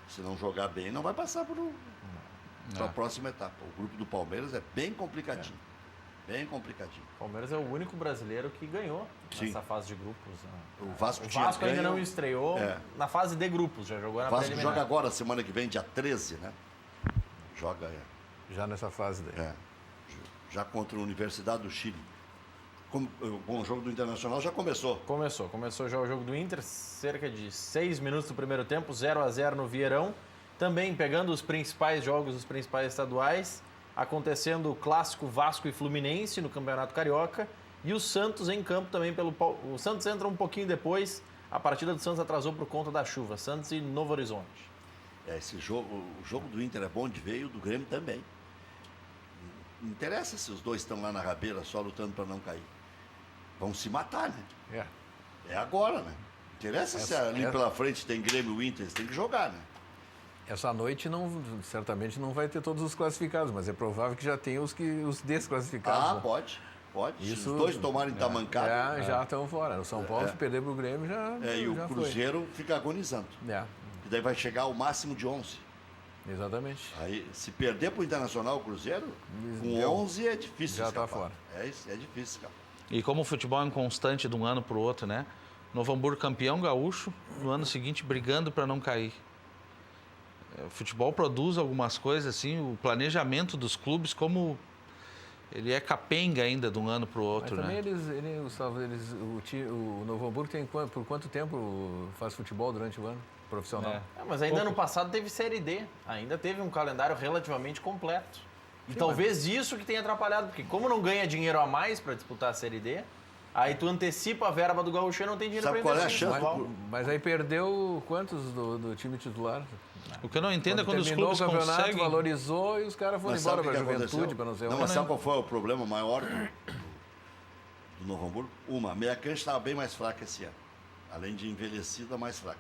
Se não jogar bem, não vai passar para a próxima etapa. O grupo do Palmeiras é bem complicadinho. Bem complicadinho. O Palmeiras é o único brasileiro que ganhou nessa fase de grupos. Né? O Vasco ainda não estreou na fase de grupos, já jogou na Vasco preliminar. joga agora, semana que vem, dia 13, né? Joga, Já nessa fase daí. Já contra a Universidade do Chile. Com o jogo do Internacional já começou. Começou já o jogo do Inter, cerca de 6 minutos do primeiro tempo, 0-0 no Vieirão. Também pegando os principais jogos, os principais estaduais, acontecendo o clássico Vasco e Fluminense no Campeonato Carioca e o Santos em campo também o Santos entra um pouquinho depois, a partida do Santos atrasou por conta da chuva, Santos e Novo Horizonte. O jogo do Inter é bom de ver e o do Grêmio também. Não interessa se os dois estão lá na rabeira só lutando para não cair. Vão se matar, né? É agora, né? Não interessa se ali pela frente tem Grêmio e Inter, eles têm que jogar, né? Essa noite certamente não vai ter todos os classificados, mas é provável que já tenha os desclassificados. Né? Pode. Isso, se os dois tomarem tamancada. Já estão fora. O São Paulo, se perder para o Grêmio, já e o Cruzeiro fica agonizando. E daí vai chegar ao máximo de 11. Exatamente. Aí, se perder para o Internacional, o Cruzeiro, com 11 é difícil já escapar. Tá fora. É difícil escapar. E como o futebol é inconstante de um ano para o outro, né? Novo Hamburgo campeão gaúcho, no ano seguinte brigando para não cair. O futebol produz algumas coisas, assim, o planejamento dos clubes, como ele é capenga ainda de um ano para o outro, mas também né? O Novo Hamburgo tem por quanto tempo faz futebol durante o ano profissional? Mas ainda ano passado teve Série D, ainda teve um calendário relativamente completo. E talvez isso que tenha atrapalhado, porque como não ganha dinheiro a mais para disputar a Série D, aí tu antecipa a verba do Gaúcho e não tem dinheiro para investir. Sabe qual é a chance? Mas aí perdeu quantos do time titular? O que eu não entendo é quando os clubes o campeonato, conseguem... valorizou e os caras foram embora para a Juventude, para não sei onde. Mas sabe qual foi o problema maior do Novo Hamburgo? A meia cancha estava bem mais fraca esse ano. Além de envelhecida, mais fraca.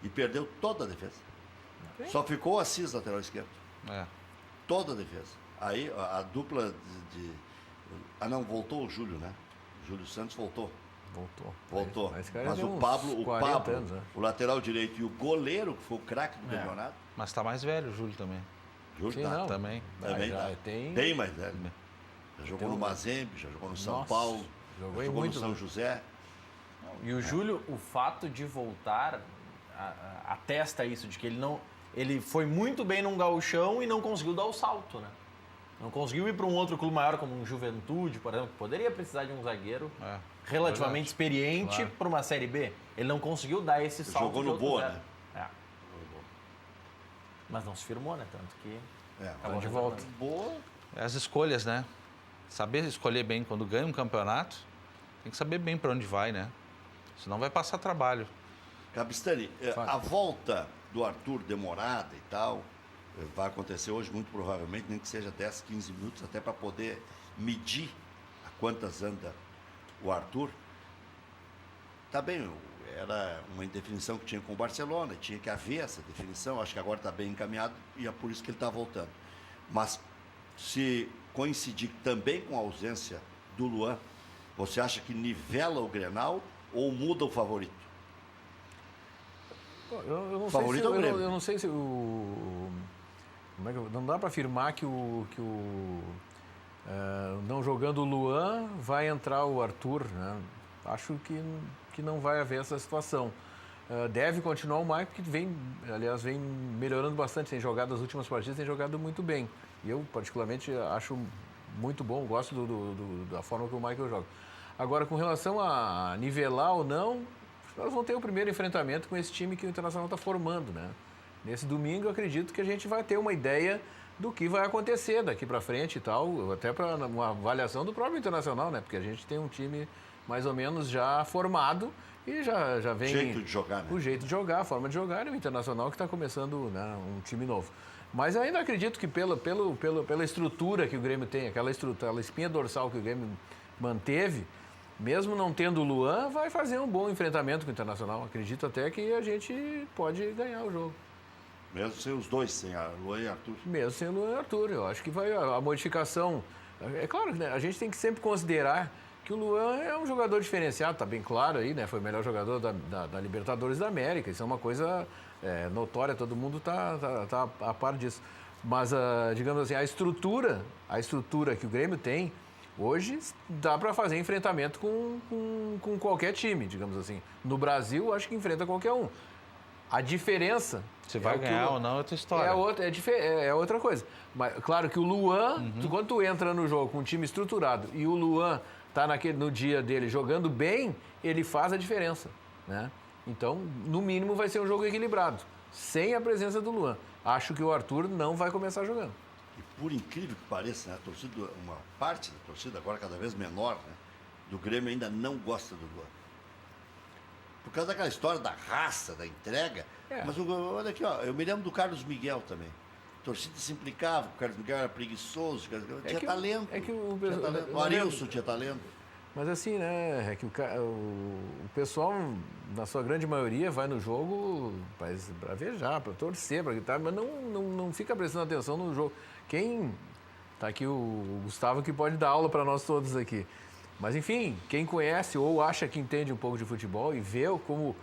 E perdeu toda a defesa. Só ficou o Assis, lateral esquerdo. Toda a defesa. Aí a dupla voltou o Júlio, né? O Júlio Santos voltou. Voltou. Mas o Pablo, anos, né? o lateral direito e o goleiro, que foi o craque do campeonato. Mas está mais velho o Júlio também. Júlio também. Também tá. Bem mais velho. Já jogou no Mazembe, já jogou no São Paulo, jogou no São José. E o Júlio, o fato de voltar atesta isso, de que ele foi muito bem num gauchão e não conseguiu dar o salto, né? Não conseguiu ir para um outro clube maior como um Juventude, por exemplo, que poderia precisar de um zagueiro relativamente experiente para uma Série B. Ele não conseguiu dar esse salto. Jogou no Boa, né? Mas não se firmou, né? Tanto que acabou de volta. Boa. As escolhas, né? Saber escolher bem quando ganha um campeonato, tem que saber bem para onde vai, né? Senão vai passar trabalho. Cabistani, a volta do Arthur demorada e tal, vai acontecer hoje, muito provavelmente, nem que seja 10, 15 minutos, até para poder medir a quantas anda o Arthur. Tá bem, era uma indefinição que tinha com o Barcelona, tinha que haver essa definição, acho que agora está bem encaminhado e é por isso que ele está voltando. Mas se coincidir também com a ausência do Luan, você acha que nivela o Grenal ou muda o favorito? Eu não sei se o... não dá para afirmar que não jogando o Luan vai entrar o Arthur, né? Acho que não vai haver essa situação. Deve continuar o Mike, que vem melhorando bastante, tem jogado as últimas partidas, tem jogado muito bem. E eu, particularmente, acho muito bom, gosto da forma que o Michael joga. Agora, com relação a nivelar ou não, nós vamos ter o primeiro enfrentamento com esse time que o Internacional está formando, né? Nesse domingo, eu acredito que a gente vai ter uma ideia do que vai acontecer daqui para frente e tal, até para uma avaliação do próprio Internacional, né? Porque a gente tem um time mais ou menos já formado e já vem... O jeito de jogar, né? O jeito de jogar, a forma de jogar, e o Internacional que está começando, né, um time novo. Mas eu ainda acredito que pela estrutura que o Grêmio tem, aquela espinha dorsal que o Grêmio manteve, mesmo não tendo o Luan, vai fazer um bom enfrentamento com o Internacional. Acredito até que a gente pode ganhar o jogo. Mesmo sem os dois, sem a Luan e Arthur. Mesmo sem o Luan e Arthur. Eu acho que vai a modificação... É claro que, né, a gente tem que sempre considerar que o Luan é um jogador diferenciado, está bem claro aí, né? Foi o melhor jogador da Libertadores da América. Isso é uma coisa notória, todo mundo está a par disso. Mas, digamos assim, a estrutura que o Grêmio tem, hoje dá para fazer enfrentamento com qualquer time, digamos assim. No Brasil, acho que enfrenta qualquer um. A diferença... Se vai ganhar ou não é outra história. É outra coisa. Mas, claro que o Luan, quando tu entra no jogo com um time estruturado e o Luan está no dia dele jogando bem, ele faz a diferença, né? Então, no mínimo, vai ser um jogo equilibrado, sem a presença do Luan. Acho que o Arthur não vai começar jogando. E por incrível que pareça, né, a torcida, uma parte da torcida, agora cada vez menor, né, do Grêmio ainda não gosta do Luan. Por causa daquela história da raça, da entrega. Mas olha aqui, ó, eu me lembro do Carlos Miguel também. A torcida se implicava, o Carlos Miguel era preguiçoso, tinha talento. O Arilson tinha talento. Mas assim, né, é que o pessoal, na sua grande maioria, vai no jogo para vejar, para torcer, para gritar, mas não fica prestando atenção no jogo. Tá aqui o Gustavo, que pode dar aula para nós todos aqui. Mas, enfim, quem conhece ou acha que entende um pouco de futebol e vê como,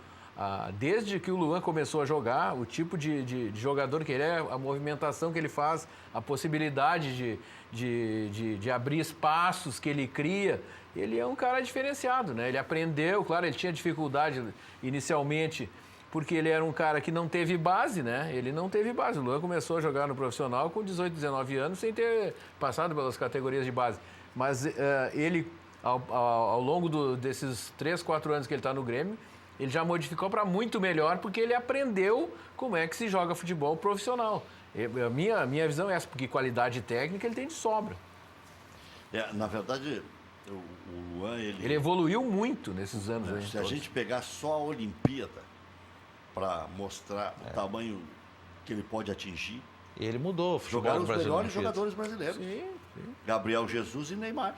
desde que o Luan começou a jogar, o tipo de jogador que ele é, a movimentação que ele faz, a possibilidade de abrir espaços que ele cria, ele é um cara diferenciado, né? Ele aprendeu, claro, ele tinha dificuldade inicialmente, porque ele era um cara que não teve base, né? Ele não teve base. O Luan começou a jogar no profissional com 18, 19 anos, sem ter passado pelas categorias de base. Mas ele... Ao longo desses 3, 4 anos que ele está no Grêmio, ele já modificou para muito melhor, porque ele aprendeu como é que se joga futebol profissional. A minha visão é essa, porque qualidade técnica ele tem de sobra. Na verdade, o Luan... Ele evoluiu muito nesses anos. Se a gente pegar só a Olimpíada para mostrar o tamanho que ele pode atingir... Ele mudou o futebol jogaram os brasileiro. melhores jogadores brasileiros. Sim. Gabriel Jesus e Neymar.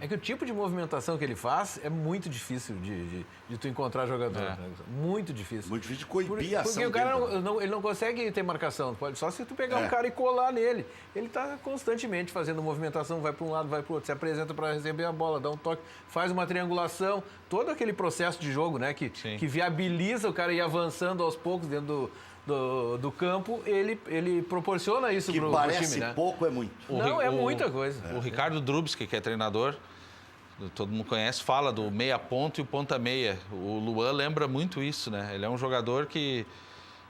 É que o tipo de movimentação que ele faz é muito difícil de tu encontrar jogador. Né? Muito difícil. Muito difícil de coibir a ação porque o cara dele. ele não consegue ter marcação. Só se tu pegar um cara e colar nele. Ele está constantemente fazendo movimentação, vai para um lado, vai para o outro, se apresenta para receber a bola, dá um toque, faz uma triangulação. Todo aquele processo de jogo, né, que viabiliza o cara ir avançando aos poucos dentro do campo, ele proporciona isso pro time, né? Que parece pouco, é muito. Não, é muita coisa. O Ricardo Drubski, que é treinador, todo mundo conhece, fala do meia ponta e o ponta meia. O Luan lembra muito isso, né? Ele é um jogador que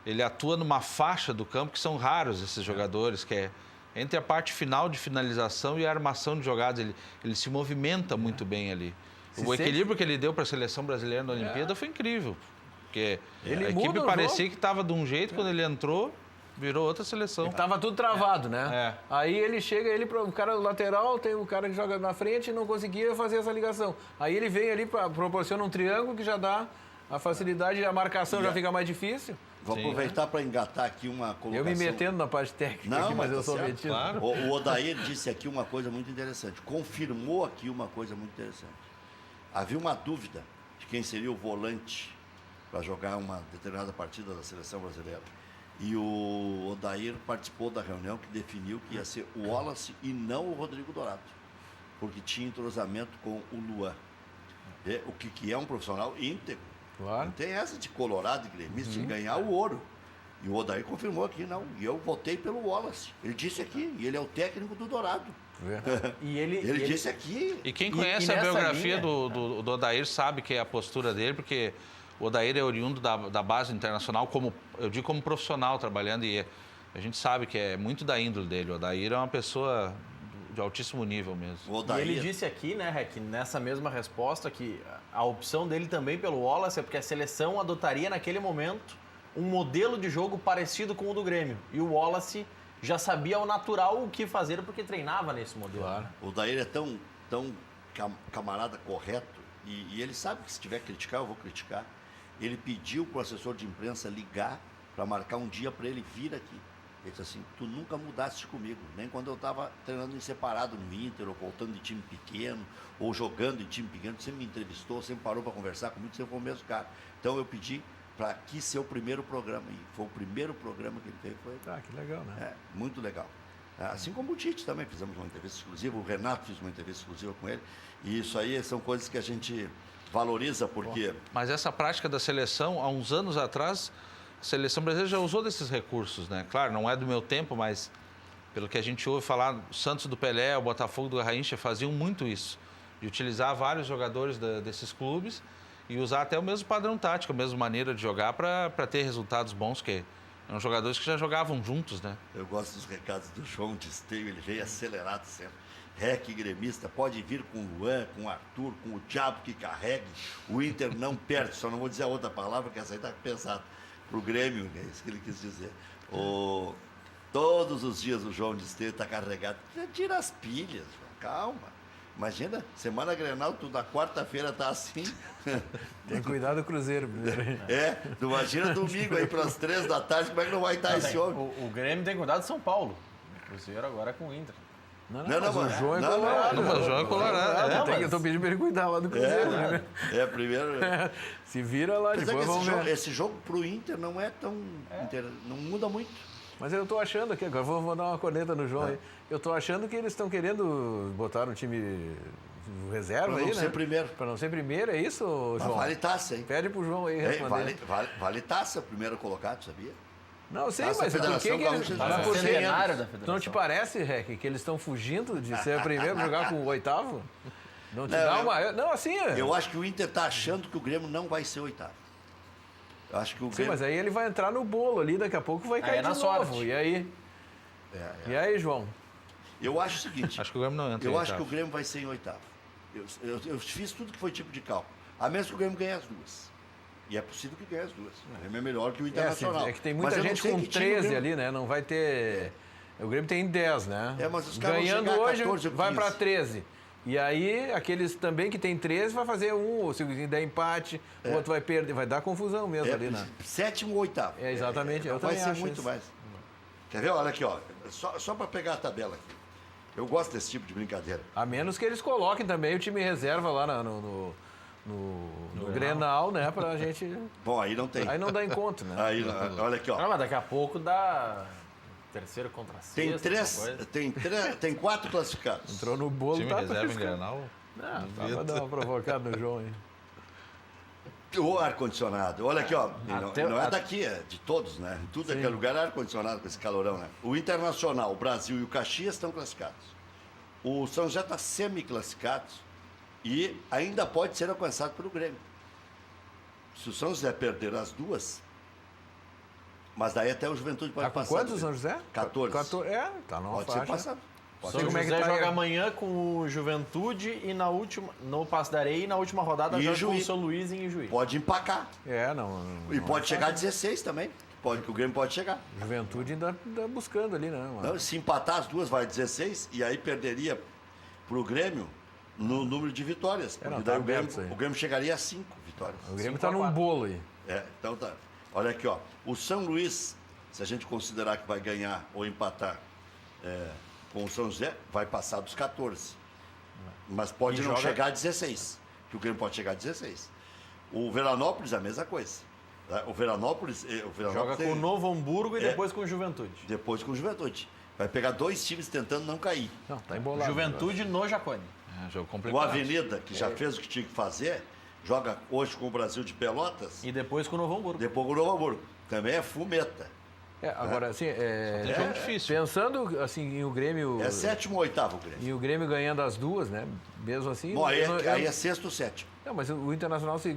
ele atua numa faixa do campo, que são raros esses jogadores, que é entre a parte final de finalização e a armação de jogadas. Ele se movimenta muito bem ali. O equilíbrio que ele deu para a seleção brasileira na Olimpíada foi incrível. Porque a equipe parecia que estava de um jeito, quando ele entrou, virou outra seleção. Estava tudo travado, né? Aí ele chega, o cara lateral, tem o cara que joga na frente e não conseguia fazer essa ligação. Aí ele vem ali, proporciona um triângulo que já dá a facilidade, a marcação já fica mais difícil. Vou aproveitar para engatar aqui uma colocação. Eu me metendo na parte técnica, aqui, mas eu sou metido. Claro. O Odair disse aqui uma coisa muito interessante, confirmou aqui uma coisa muito interessante. Havia uma dúvida de quem seria o volante para jogar uma determinada partida da seleção brasileira. E o Odair participou da reunião que definiu que ia ser o Wallace e não o Rodrigo Dourado, porque tinha entrosamento com o Luan. O que é um profissional íntegro. Claro. Não tem essa de colorado e gremista de ganhar o ouro. E o Odair confirmou aqui, não. E eu votei pelo Wallace. Ele disse aqui, e ele é o técnico do Dourado. E ele disse aqui. E quem conhece a biografia do Odair sabe que é a postura dele, porque O Odair é oriundo da base internacional, eu digo como profissional trabalhando, e a gente sabe que é muito da índole dele. O Odair é uma pessoa de altíssimo nível mesmo. E ele disse aqui, né, Rec, nessa mesma resposta, que a opção dele também pelo Wallace é porque a seleção adotaria naquele momento um modelo de jogo parecido com o do Grêmio. E o Wallace já sabia ao natural o que fazer porque treinava nesse modelo. Claro. O Odair é tão camarada correto e ele sabe que se tiver que criticar, eu vou criticar. Ele pediu para o assessor de imprensa ligar para marcar um dia para ele vir aqui. Ele disse assim, tu nunca mudaste comigo, nem quando eu estava treinando em separado no Inter, ou voltando de time pequeno, ou jogando em time pequeno, tu sempre me entrevistou, sempre parou para conversar comigo, sempre foi o mesmo cara. Então eu pedi para aqui ser o primeiro programa, e foi o primeiro programa que ele fez. Foi, que legal, né? Muito legal. Assim como o Tite também, fizemos uma entrevista exclusiva, o Renato fez uma entrevista exclusiva com ele, e isso aí são coisas que a gente valoriza, porque... Mas essa prática da seleção, há uns anos atrás, a seleção brasileira já usou desses recursos, né? Claro, não é do meu tempo, mas pelo que a gente ouve falar, o Santos do Pelé, o Botafogo do Garrincha faziam muito isso, de utilizar vários jogadores desses clubes e usar até o mesmo padrão tático, a mesma maneira de jogar para ter resultados bons, que eram jogadores que já jogavam juntos, né? Eu gosto dos recados do João de Esteio, ele veio acelerado sempre. Rec gremista, pode vir com o Luan, com o Arthur, com o diabo que carregue, o Inter não perde, só não vou dizer a outra palavra, que essa aí está pesada. Para o Grêmio, é isso que ele quis dizer. Todos os dias o João de Esteio está carregado. Tira as pilhas, João, calma. Imagina, semana Grenal, tu na quarta-feira está assim. Tem cuidado do Cruzeiro. Tu imagina domingo aí para as 3 da tarde, como é que não vai estar esse homem? O Grêmio tem cuidado de São Paulo. O Cruzeiro agora é com o Inter. Não, mas o João é colorado. Mas o João é colorado. Eu estou pedindo para ele cuidar lá do Cruzeiro. Né? Primeiro... Se vira lá, depois vamos ver. Esse jogo pro Inter não é tão... não muda muito. Mas eu estou achando aqui, agora vou dar uma corneta no João aí. Eu estou achando que eles estão querendo botar um time reserva aí, né? Para não ser primeiro. Para não ser primeiro, é isso, João? Vale taça, hein? Pede pro João aí responder. Vale taça, primeiro colocado, sabia? Não, sei, mas por que eles... Centenário da federação. Não te parece, Rec, que eles estão fugindo de ser primeiro jogar com o oitavo? Não te dá uma... Não, assim... Eu acho que o Inter está achando que o Grêmio não vai ser oitavo. Eu acho que o Grêmio... Sim, mas aí ele vai entrar no bolo ali, daqui a pouco vai cair de novo. Sorte. E aí? E aí, João? Eu acho o seguinte... Acho que o Grêmio não entra. Eu acho que o Grêmio vai ser em oitavo. Eu fiz tudo que foi tipo de cálculo. A menos que o Grêmio ganhe as duas. E é possível que ganhe as duas. O Grêmio é melhor que o Internacional. É que tem muita gente com 13 ali, né? Não vai ter... O Grêmio tem 10, né? Mas os caras ganhando vão chegar a hoje, 14 ou 15. vai para 13. E aí, aqueles também que tem 13 vai fazer ou se der empate, o outro vai perder. Vai dar confusão mesmo ali, né? Sétimo ou oitavo. Exatamente. Eu vai também ser acho muito isso. mais. Quer ver? Olha aqui, ó. Só para pegar a tabela aqui. Eu gosto desse tipo de brincadeira. A menos que eles coloquem também o time reserva lá no Grenal, né? Pra gente... Bom, aí não tem. Aí não dá encontro, né? Aí, olha aqui, ó. Mas daqui a pouco dá terceiro contra sexto. Tem 4 classificados. Entrou no bolo, time reserva em Grenal. Não, vai dar uma provocada no João aí. O ar-condicionado. Olha aqui, ó. Não é daqui, é de todos, né? Em tudo aquele lugar é ar-condicionado com esse calorão, né? O Internacional, o Brasil e o Caxias estão classificados. O São José está semi-classificado e ainda pode ser alcançado pelo Grêmio. Se o São José perder as duas, mas daí até o Juventude pode passar. Quantos o São José? 14. Tá numa Pode faixa. ser passado. São José joga amanhã com o Juventude e no Passo da Areia e na última rodada joga com o São Luís em Ijuí. Pode empacar. E pode chegar a 16 também. Que o Grêmio pode chegar. Juventude ainda buscando ali, né? Não, se empatar as duas vai 16 e aí perderia pro Grêmio no número de vitórias. Porque daí o Grêmio chegaria a 5 vitórias. O Grêmio está num bolo aí. Então tá. Olha aqui, ó. O São Luís, se a gente considerar que vai ganhar ou empatar com o São José, vai passar dos 14. Mas pode não chegar a 16. Que o Grêmio pode chegar a 16. O Veranópolis, a mesma coisa. O Veranópolis joga com o Novo Hamburgo e depois com o Juventude. Depois com o Juventude. Vai pegar 2 times tentando não cair. Não, tá embolado. Juventude no Jacone. Jogo complicado. O Avenida, que já fez o que tinha que fazer, joga hoje com o Brasil de Pelotas. E depois com o Novo Hamburgo. Depois com o Novo Hamburgo. Também é fumeta. Agora, assim, Tem jogo difícil. pensando assim, em o Grêmio... É sétimo ou oitavo o Grêmio. E o Grêmio ganhando as duas, né? Mesmo assim... Bom, aí, eu não- aí é sexto ou sétimo. Não, mas o Internacional, se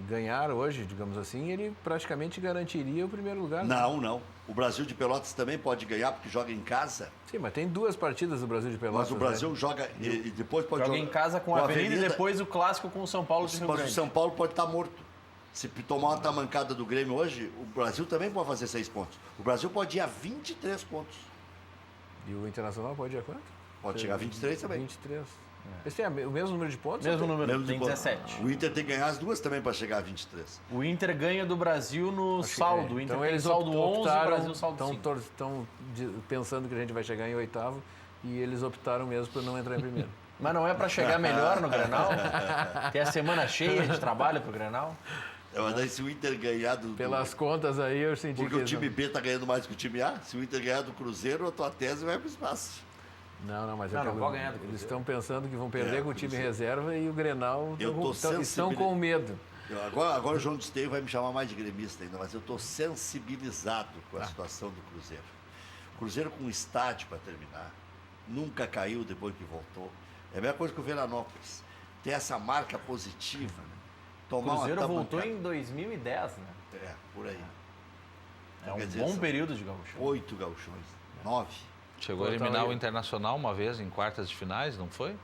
ganhar hoje, digamos assim, ele praticamente garantiria o primeiro lugar. né? Não. O Brasil de Pelotas também pode ganhar, porque joga em casa. Sim, mas tem 2 partidas do Brasil de Pelotas. Mas o Brasil joga e depois pode Joga jogar. em casa com a Avenida e depois o clássico com o São Paulo de Rio Mas o Grande. São Paulo pode estar morto. Se tomar uma tamancada do Grêmio hoje, o Brasil também pode fazer 6 pontos. O Brasil pode ir a 23 pontos. E o Internacional pode ir a quanto? Pode chegar a 23 também. 23. Esse tem o mesmo número de pontos? Mesmo ou tem- número, Mesmo tem de pontos. 17. O Inter tem que ganhar as duas também para chegar a 23. O Inter ganha do Brasil no saldo. O Inter Então tem eles saldo 11, o optaram, Brasil saldo 5. estão pensando que a gente vai chegar em oitavo e eles optaram mesmo por não entrar em primeiro. Mas não é pra chegar melhor no Grenal? Tem a semana cheia de trabalho pro Grenal? Mas daí se o Inter ganhar do... Pelas contas aí eu senti Porque que... o time B tá ganhando mais que o time A. Se o Inter ganhar do Cruzeiro, a tua tese vai pro espaço. Não, mas Não, não vou ganhar do eles Cruzeiro. estão pensando que vão perder É, com o time Cruzeiro. reserva e o Grenal Eu tô estão com medo. Agora o João de Esteio vai me chamar mais de gremista ainda, mas eu estou sensibilizado com a situação do Cruzeiro. O Cruzeiro com estádio para terminar, nunca caiu depois que voltou. É a mesma coisa que o Veranópolis. Tem essa marca positiva, né? O Tomar Cruzeiro uma voltou tamancada. em 2010, né? É, por aí. É um Quer dizer, bom são período de gaúcho. 8 gauchões, 9. Chegou a eliminar o Internacional uma vez em quartas de finais, não foi?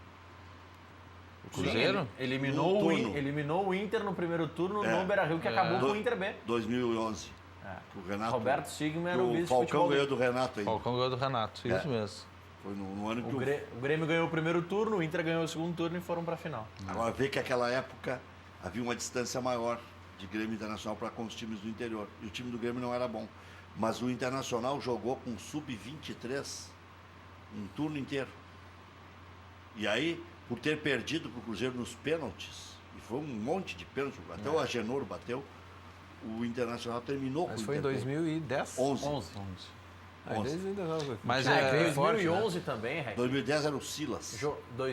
O Cruzeiro? Sim, eliminou, turno. eliminou o Inter no primeiro turno É. no Beira-Rio, que acabou com Do- o Inter B. 2011. É. O Renato, Roberto Sigma era o o vice de Falcão futebol. ganhou do Renato O ainda. Falcão ganhou do Renato, isso mesmo. Foi no ano que O Grêmio ganhou o primeiro turno, o Inter ganhou o segundo turno e foram pra final. Agora vê que naquela época havia uma distância maior de Grêmio Internacional para com os times do interior. E o time do Grêmio não era bom. Mas o Internacional jogou com sub-23 um turno inteiro. E aí, por ter perdido para o Cruzeiro nos pênaltis, e foi um monte de pênaltis, até o Agenor bateu, o Internacional terminou Mas com foi em o Inter 2010? 11. 11. Ah, eles ainda não- Mas tinha é- aquele Em forte, né? 2011 também, Rec. 2010 era o Silas.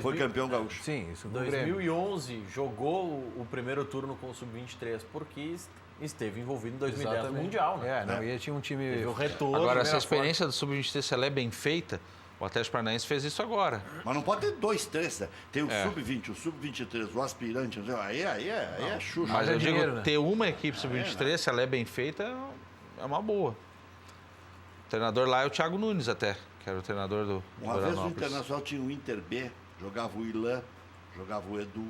Foi campeão gaúcho. Sim, isso com o Grêmio. 2011 jogou o primeiro turno com o Sub-23 porque esteve envolvido em 2010 no Exatamente. Mundial, né? É, não, e tinha um time... Teve o retorno. Agora, primeira essa experiência do Sub-23, se ela é bem feita, o Atlético Paranaense fez isso agora. Mas não pode ter 2, 3. Né? Tem o É. Sub-20, o Sub-23, o aspirante. Aí é Xuxa. Mas Haja eu digo, dinheiro, né? ter uma equipe Sub-23, se ela é bem feita, é uma boa. O treinador lá é o Thiago Nunes até, que era o treinador do Uma vez o Veranópolis. Internacional tinha o Inter B, jogava o Ilan, jogava o Edu,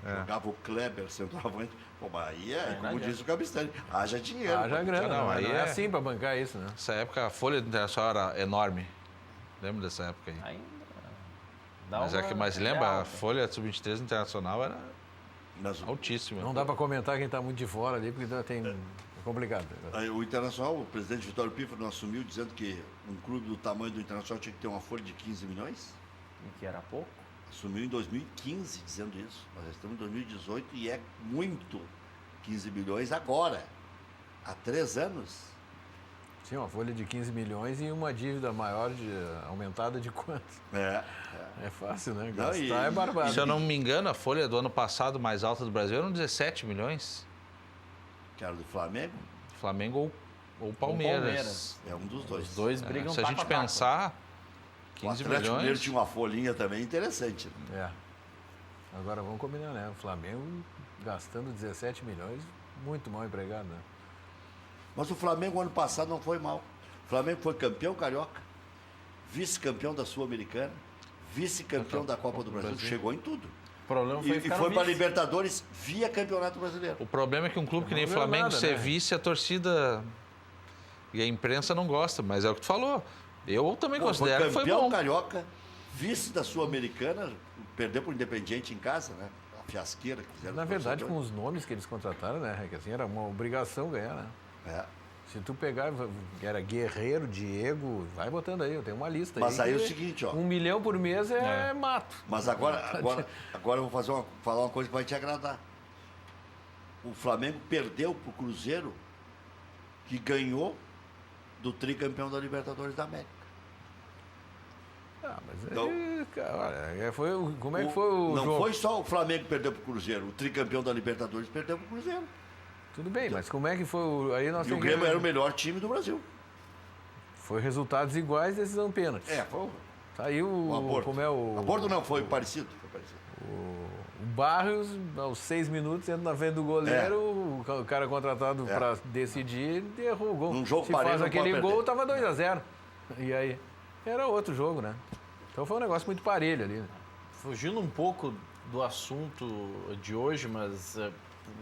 jogava o Kleber, centroavante. Pô, mas aí é, como adianta. diz o Cabistani, haja dinheiro. Haja grana, Não, não, aí não é é- assim para bancar isso, né? Nessa época, a folha do Internacional era enorme. Lembra dessa época aí? Ainda dá Mas, uma- mas é lembra, a alta. folha do Sub-23 Internacional era Mas altíssima. Não dá para comentar quem está muito de fora ali, porque tem... É complicado. aí o Internacional, o presidente Vitório Pífaro assumiu dizendo que um clube do tamanho do Internacional tinha que ter uma folha de 15 milhões. E que era pouco. Assumiu em 2015 dizendo isso. Nós já estamos em 2018 e é muito 15 milhões agora. Há 3 anos. Sim, uma folha de 15 milhões e uma dívida maior, aumentada de quanto? É fácil, né? Não, Gastar e- é barbado. Se eu não me engano, a folha do ano passado mais alta do Brasil eram 17 milhões. Que era do Flamengo, Flamengo ou Palmeiras. Palmeiras. é um dos dois. Os dois É, brigam se a taco gente taco. pensar, O 15 Atlético Mineiro milhões. tinha uma folhinha também interessante. Né? É. Agora vamos combinar, né? O Flamengo gastando 17 milhões, muito mal empregado, né? Mas o Flamengo ano passado não foi mal. O Flamengo foi campeão carioca, vice-campeão da Sul-Americana, vice-campeão da Copa do Brasil, chegou em tudo. O problema foi E ficar foi no para a vice. Libertadores via Campeonato Brasileiro. O problema é que um clube que nem o Não ganhou Flamengo nada, ser né? vice, a torcida e a imprensa não gosta, mas é o que tu falou. Eu também Não, foi considero que foi campeão bom. carioca, vice da Sul-Americana, perdeu para o Independiente em casa, né? A fiasqueira que fizeram. Na com o verdade, com torcedor. os nomes que eles contrataram, né? Que assim, era uma obrigação ganhar, né? É. Se tu pegar, era Guerreiro, Diego, vai botando aí, eu tenho uma lista Mas aí. aí é o que seguinte, ó. 1 milhão por mês é mato. Mas agora eu vou falar uma coisa que vai te agradar. O Flamengo perdeu para o Cruzeiro, que ganhou do tricampeão da Libertadores da América. Ah, mas Então- aí, cara, olha, como é que foi o Não jogo? foi só o Flamengo que perdeu para o Cruzeiro, o tricampeão da Libertadores perdeu para o Cruzeiro. Tudo bem, mas como é que foi o... Aí nós E o temos Grêmio que... era o melhor time do Brasil. Foi resultados iguais, decisão pênalti. Foi Tá aí o aborto. como é o Aborto não, foi parecido. o Barrios, aos 6 minutos, entra na frente do goleiro, o cara contratado para decidir, ele errou o gol. Num jogo Se parelho, faz não aquele pode gol, perder. tava 2-0. E aí, era outro jogo, né? Então foi um negócio muito parelho ali, né? Fugindo um pouco do assunto de hoje, mas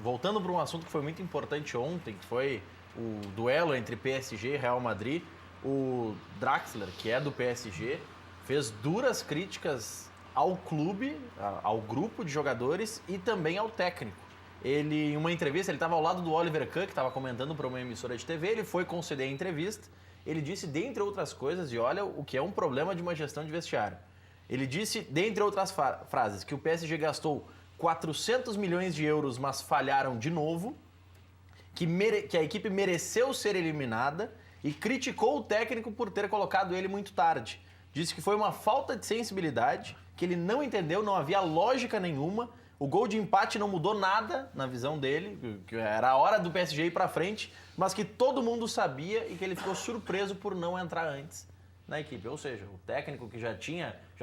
voltando para um assunto que foi muito importante ontem, que foi o duelo entre PSG e Real Madrid, o Draxler, que é do PSG, fez duras críticas ao clube, ao grupo de jogadores e também ao técnico. Ele, em uma entrevista, ele estava ao lado do Oliver Kahn, que estava comentando para uma emissora de TV, ele foi conceder a entrevista, ele disse, dentre outras coisas, e olha o que é um problema de uma gestão de vestiário, ele disse, dentre outras frases, que o PSG gastou 400 milhões de euros, mas falharam de novo, que a equipe mereceu ser eliminada e criticou o técnico por ter colocado ele muito tarde. Disse que foi uma falta de sensibilidade, que ele não entendeu, não havia lógica nenhuma. O gol de empate não mudou nada na visão dele, que era a hora do PSG ir para frente, mas que todo mundo sabia e que ele ficou surpreso por não entrar antes na equipe. Ou seja, o técnico que já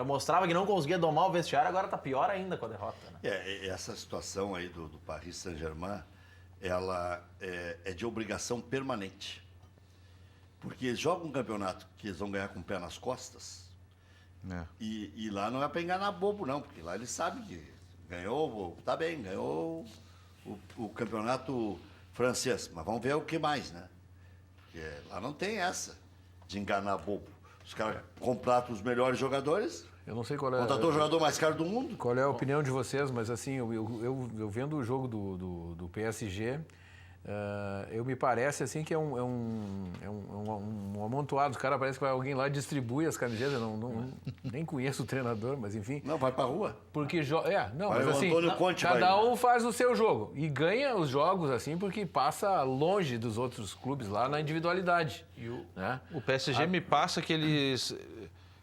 mostrava que não conseguia domar o vestiário, agora está pior ainda com a derrota. Né? Essa situação aí do Paris Saint-Germain, ela é de obrigação permanente. Porque eles jogam um campeonato que eles vão ganhar com o pé nas costas. E lá não é para enganar bobo, não. Porque lá eles sabem que ganhou o campeonato francês. Mas vamos ver o que mais, né? Porque lá não tem essa de enganar bobo. Os caras contratam os melhores jogadores. Eu não sei qual é... Contratou o jogador mais caro do mundo. Qual é a opinião de vocês, mas assim, eu vendo o jogo do PSG... eu me parece assim que é um amontoado. Os caras parece que alguém lá distribui as camisetas. Eu nem conheço o treinador, mas enfim. Não, vai pra rua. Porque mas o assim, Antônio Conte cada um faz o seu jogo e ganha os jogos assim porque passa longe dos outros clubes lá na individualidade. Né? O PSG me passa que eles,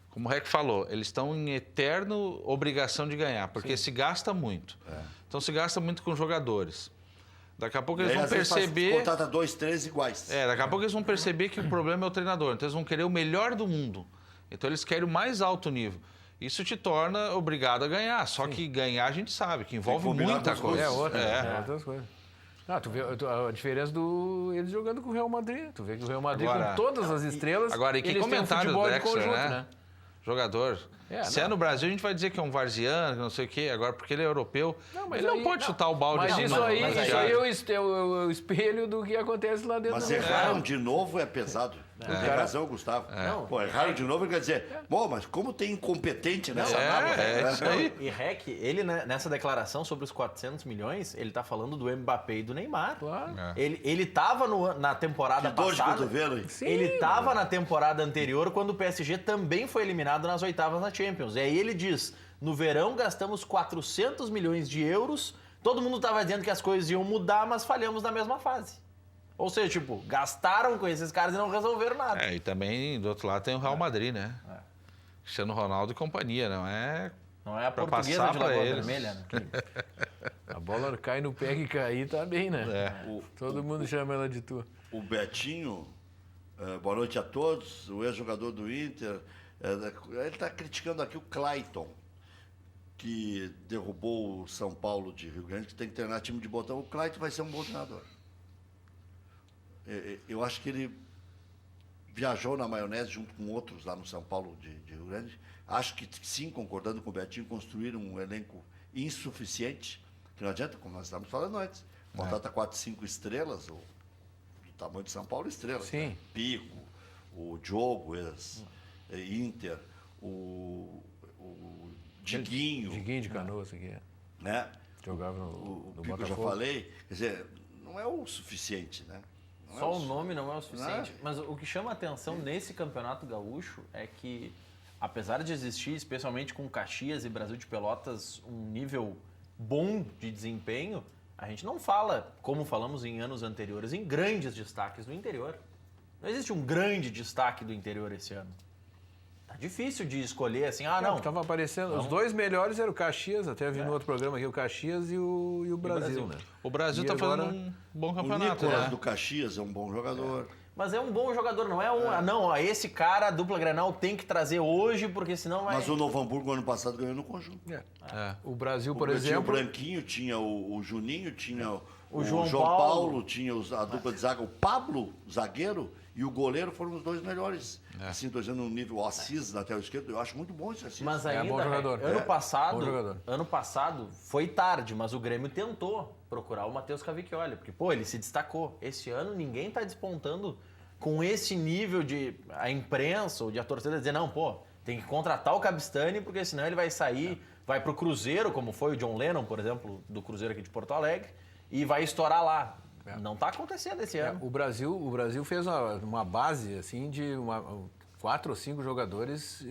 como o Rec falou, eles estão em eterno obrigação de ganhar, porque se gasta muito. Então se gasta muito com jogadores. Daqui a pouco eles vão perceber... Contrata 2, 3 iguais. Daqui a pouco eles vão perceber que o problema é o treinador. Então eles vão querer o melhor do mundo. Então eles querem o mais alto nível. Isso te torna obrigado a ganhar. Só que ganhar a gente sabe, que envolve muita coisa. Outras coisas. Tu vê a diferença eles jogando com o Real Madrid. Tu vê que o Real Madrid, Agora, com todas as estrelas, agora, e que eles têm um comentário futebol do de Drexler, conjunto, né? Jogador. Se é no Brasil, a gente vai dizer que é um varziano, que não sei o quê. Agora, porque ele é europeu, ele não pode chutar o balde Mas assim. isso aí é o espelho do que acontece lá dentro. Mas erraram de novo é pesado. Tem razão, Gustavo. Erraram de novo quer dizer, mas como tem incompetente nessa nave? Isso aí. E Rec, ele nessa declaração sobre os 400 milhões, ele tá falando do Mbappé e do Neymar. Claro. Ele tava na temporada Que dor de passada. cotovelo, hein? Ele tava na temporada anterior, quando o PSG também foi eliminado nas oitavas na Champions. E aí ele diz, no verão gastamos 400 milhões de euros, todo mundo tava dizendo que as coisas iam mudar, mas falhamos na mesma fase. Ou seja, gastaram com esses caras e não resolveram nada. E também, do outro lado, tem o Real Madrid, né? Cristiano Ronaldo e companhia, não é a portuguesa de Lagoa Vermelha, né? A bola cai no pé que cair, tá bem, né? Todo mundo chama ela de tu. O Betinho, boa noite a todos, o ex-jogador do Inter, ele está criticando aqui o Clayton, que derrubou o São Paulo de Rio Grande, que tem que treinar time de botão. O Clayton vai ser um bom treinador. Eu acho que ele viajou na maionese junto com outros lá no São Paulo de Rio Grande. Acho que sim, concordando com o Betinho, construíram um elenco insuficiente, que não adianta, como nós estávamos falando antes. Contrata 4, 5 estrelas, do tamanho de São Paulo, estrelas. Sim. Né? Pico, o Diogo, Inter, o Diguinho. Diguinho de Canoas aqui. Né? Jogava O no Pico, eu já falei. Quer dizer, não é o suficiente, né? Só o nome não é o suficiente. Mas o que chama a atenção nesse campeonato gaúcho é que, apesar de existir, especialmente com Caxias e Brasil de Pelotas, um nível bom de desempenho, a gente não fala, como falamos em anos anteriores, em grandes destaques do interior. Não existe um grande destaque do interior esse ano. Tá difícil de escolher assim, não. Estava aparecendo. Os dois melhores eram o Caxias, até vi no outro programa aqui, o Caxias e o Brasil, né? O Brasil está fazendo um bom campeonato, o Nicolas né? do Caxias é um bom jogador. Mas é um bom jogador, não é um... Não, ó, esse cara, a dupla Grenal, tem que trazer hoje, porque senão vai... Mas o Novo Hamburgo, ano passado, ganhou no conjunto. O Brasil, por Porque exemplo... Tinha o Branquinho, tinha o Juninho, tinha o João João Paulo. Paulo, tinha a dupla de zaga, o Pablo, zagueiro, e o goleiro foram os dois melhores. Assim, estou dizendo no nível o Assis, lateral esquerdo, eu acho muito bom esse Assis. Mas É ainda, bom jogador. Bom jogador. ano passado foi tarde, mas o Grêmio tentou procurar o Matheus Cavicchioli, porque, pô, ele se destacou. Esse ano ninguém tá despontando com esse nível de a imprensa ou de a torcida dizer, não, pô, tem que contratar o Cabistani, porque senão ele vai sair, vai pro Cruzeiro, como foi o John Lennon, por exemplo, do Cruzeiro aqui de Porto Alegre, e vai estourar lá. Não tá acontecendo esse ano. O Brasil fez uma base assim de 4 ou 5 jogadores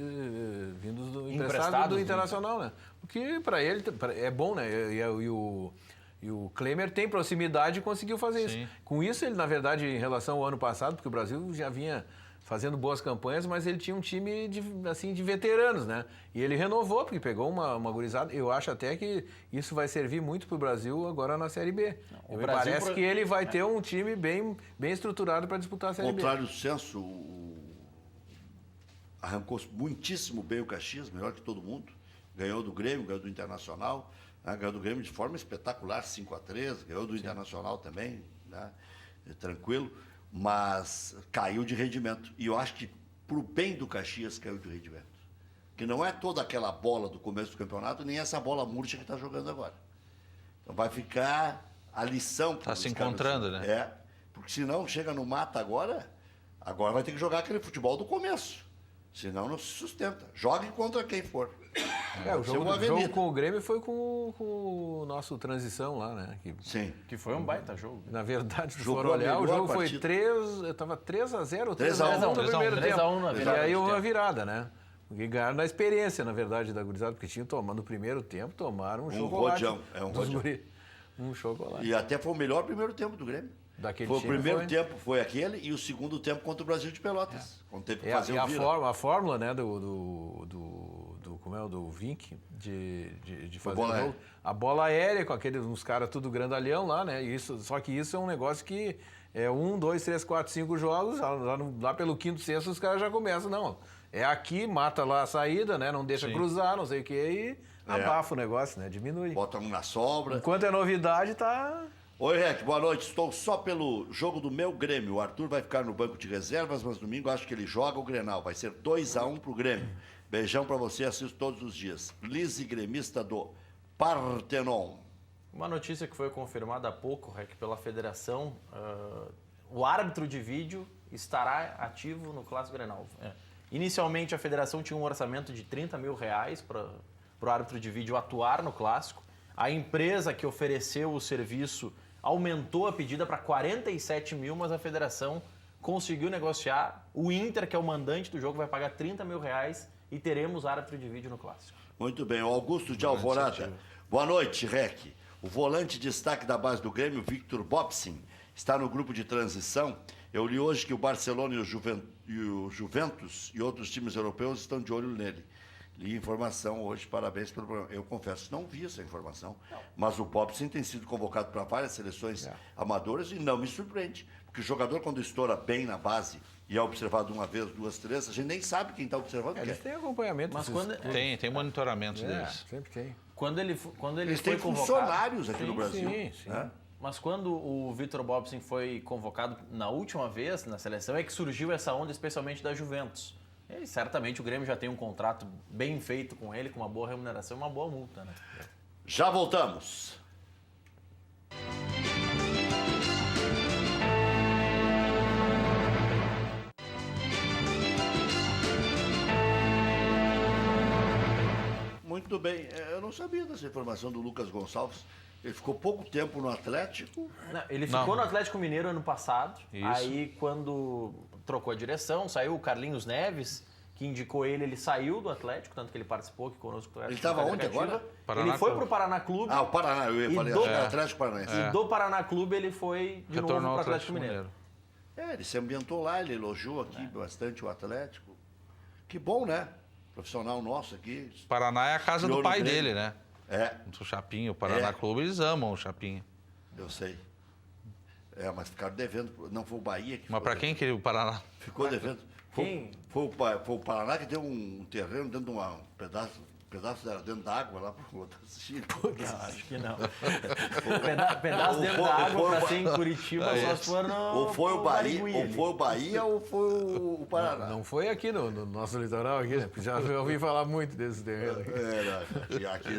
vindos do emprestados do Internacional, né? O que para ele é bom, né? E o Klemer tem proximidade e conseguiu fazer isso. Com isso, ele, na verdade, em relação ao ano passado, porque o Brasil já vinha fazendo boas campanhas, mas ele tinha um time de veteranos, né? E ele renovou, porque pegou uma gurizada. Eu acho até que isso vai servir muito para o Brasil agora na Série B. Me parece que ele vai ter um time bem estruturado para disputar a Série B. Contrário do Censo, arrancou muitíssimo bem o Caxias, melhor que todo mundo. Ganhou do Grêmio, ganhou do Internacional. Né? Ganhou do Grêmio de forma espetacular, 5-3. Ganhou do Internacional também, né? Tranquilo. Mas caiu de rendimento. E eu acho que, para o bem do Caxias, caiu de rendimento. Que não é toda aquela bola do começo do campeonato, nem essa bola murcha que está jogando agora. Então vai ficar a lição. Está se encontrando, né? É, porque senão chega no mata agora vai ter que jogar aquele futebol do começo. Senão não se sustenta. Jogue contra quem for. O jogo com o Grêmio foi com o nosso transição lá, né? Sim. Que foi um baita jogo. Na verdade, se Jogou for olhar, o jogo foi partida. 3-0, 3-1 no primeiro 3-1 tempo. na E virada aí de uma tempo. virada, né? Porque ganharam na experiência, na verdade, da gurizada, porque tinham tomado no primeiro tempo, tomaram um chocolate. rodeão, um dos rodeão. guri. Um chocolate. E até foi o melhor primeiro tempo do Grêmio. Daquele Foi o time primeiro tempo, foi aquele, e o segundo tempo contra o Brasil de Pelotas. Quando teve que fazer o vira. a fórmula, né, do Vink, de fazer bola o jogo. aérea. A bola aérea, com uns caras tudo grandalhão lá, né? Só que isso é um negócio que é 1, 2, 3, 4, 5 jogos, lá pelo quinto, sexto, os caras já começam, não. É aqui, mata lá a saída, né? Não deixa cruzar, não sei o quê, e abafa o negócio, né? Diminui. Bota um na sobra. Enquanto é novidade, tá... Oi, Rec, boa noite. Estou só pelo jogo do meu Grêmio. O Arthur vai ficar no banco de reservas, mas domingo acho que ele joga o Grenal. Vai ser 2-1 pro Grêmio. Beijão pra você, assisto todos os dias. Lise, gremista do Partenon. Uma notícia que foi confirmada há pouco, Rec, pela federação, o árbitro de vídeo estará ativo no Clássico Grenal. Inicialmente, a federação tinha um orçamento de R$30 mil para o árbitro de vídeo atuar no Clássico. A empresa que ofereceu o serviço aumentou a pedida para 47 mil, mas a federação conseguiu negociar. O Inter, que é o mandante do jogo, vai pagar R$30 mil e teremos árbitro de vídeo no Clássico. Muito bem. O Augusto de Alvorada. Boa noite, Rec. O volante destaque da base do Grêmio, Victor Bobsin, está no grupo de transição. Eu li hoje que o Barcelona e o Juventus e outros times europeus estão de olho nele. Li informação hoje, parabéns pelo programa. Eu confesso que não vi essa informação, mas o Bobsin tem sido convocado para várias seleções amadoras e não me surpreende. Porque o jogador, quando estoura bem na base e é observado uma vez, duas, três, a gente nem sabe quem está observando. Eles têm acompanhamento. Mas quando... Tem monitoramento deles. Sempre tem. Quando ele Eles foi têm convocado... funcionários aqui no Brasil. Sim. Né? Mas quando o Victor Bobsin foi convocado na última vez na seleção, é que surgiu essa onda, especialmente da Juventus. E certamente o Grêmio já tem um contrato bem feito com ele, com uma boa remuneração e uma boa multa, né? Já voltamos. Muito bem. Eu não sabia dessa informação do Lucas Gonçalves. Ele ficou pouco tempo no Atlético. Não, ele ficou no Atlético Mineiro ano passado. Isso. Aí, quando trocou a direção, saiu o Carlinhos Neves, que indicou ele saiu do Atlético, tanto que ele participou aqui conosco. Ele estava onde agora? Paraná Ele foi Clube. para o Paraná Clube. Ah, o Paraná. Eu E falei do- Atlético Paranaense. E do Paraná Clube ele foi de novo Retornou para o ao Atlético Mineiro. Ele se ambientou lá, ele elogiou aqui bastante o Atlético. Que bom, né? Profissional nosso aqui. Paraná é a casa Criou do no pai Grêmio. dele, né? É, O Chapinho, o Paraná Clube, eles amam o Chapinho. eu sei. Mas ficaram devendo. Não foi o Bahia que Mas para quem que o Paraná? ficou devendo? Quem? Foi o Paraná que deu um terreno dentro de um pedaço dentro da água lá para o outro Chile. Não, acho que não. Pedaço dentro da água para ser em Curitiba, só se for no... Ou foi o Bahia, ou foi o Paraná. Não foi aqui no nosso litoral, aqui, né? Já ouvi falar muito desses terrenos aqui. Aqui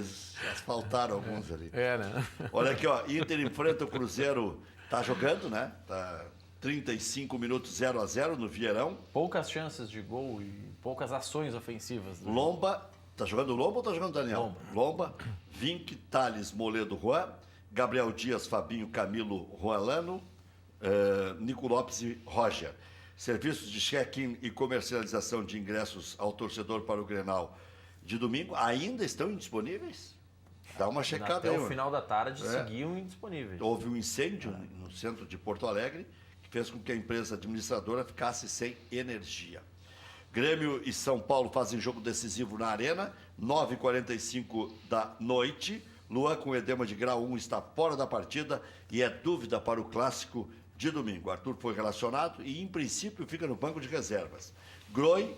asfaltaram alguns ali. Né? Olha aqui, ó, Inter enfrenta o Cruzeiro, tá jogando, né? Tá 35 minutos 0-0 no Vieirão. Poucas chances de gol e poucas ações ofensivas. Lomba, tá jogando o Lomba ou tá jogando o Daniel? Lomba. Vinck, Thales, Moledo, Juan. Gabriel Dias, Fabinho, Camilo, Juanlano. Nico Lopes e Roger. Serviços de check-in e comercialização de ingressos ao torcedor para o Grenal de domingo ainda estão indisponíveis? Dá uma checada Até aí. o Mano. final da tarde seguiam indisponíveis. Houve um incêndio no centro de Porto Alegre que fez com que a empresa administradora ficasse sem energia. Grêmio e São Paulo fazem jogo decisivo na Arena, 9h45 da noite. Luan, com edema de grau 1, está fora da partida e é dúvida para o clássico de domingo. Arthur foi relacionado e, em princípio, fica no banco de reservas. Groi,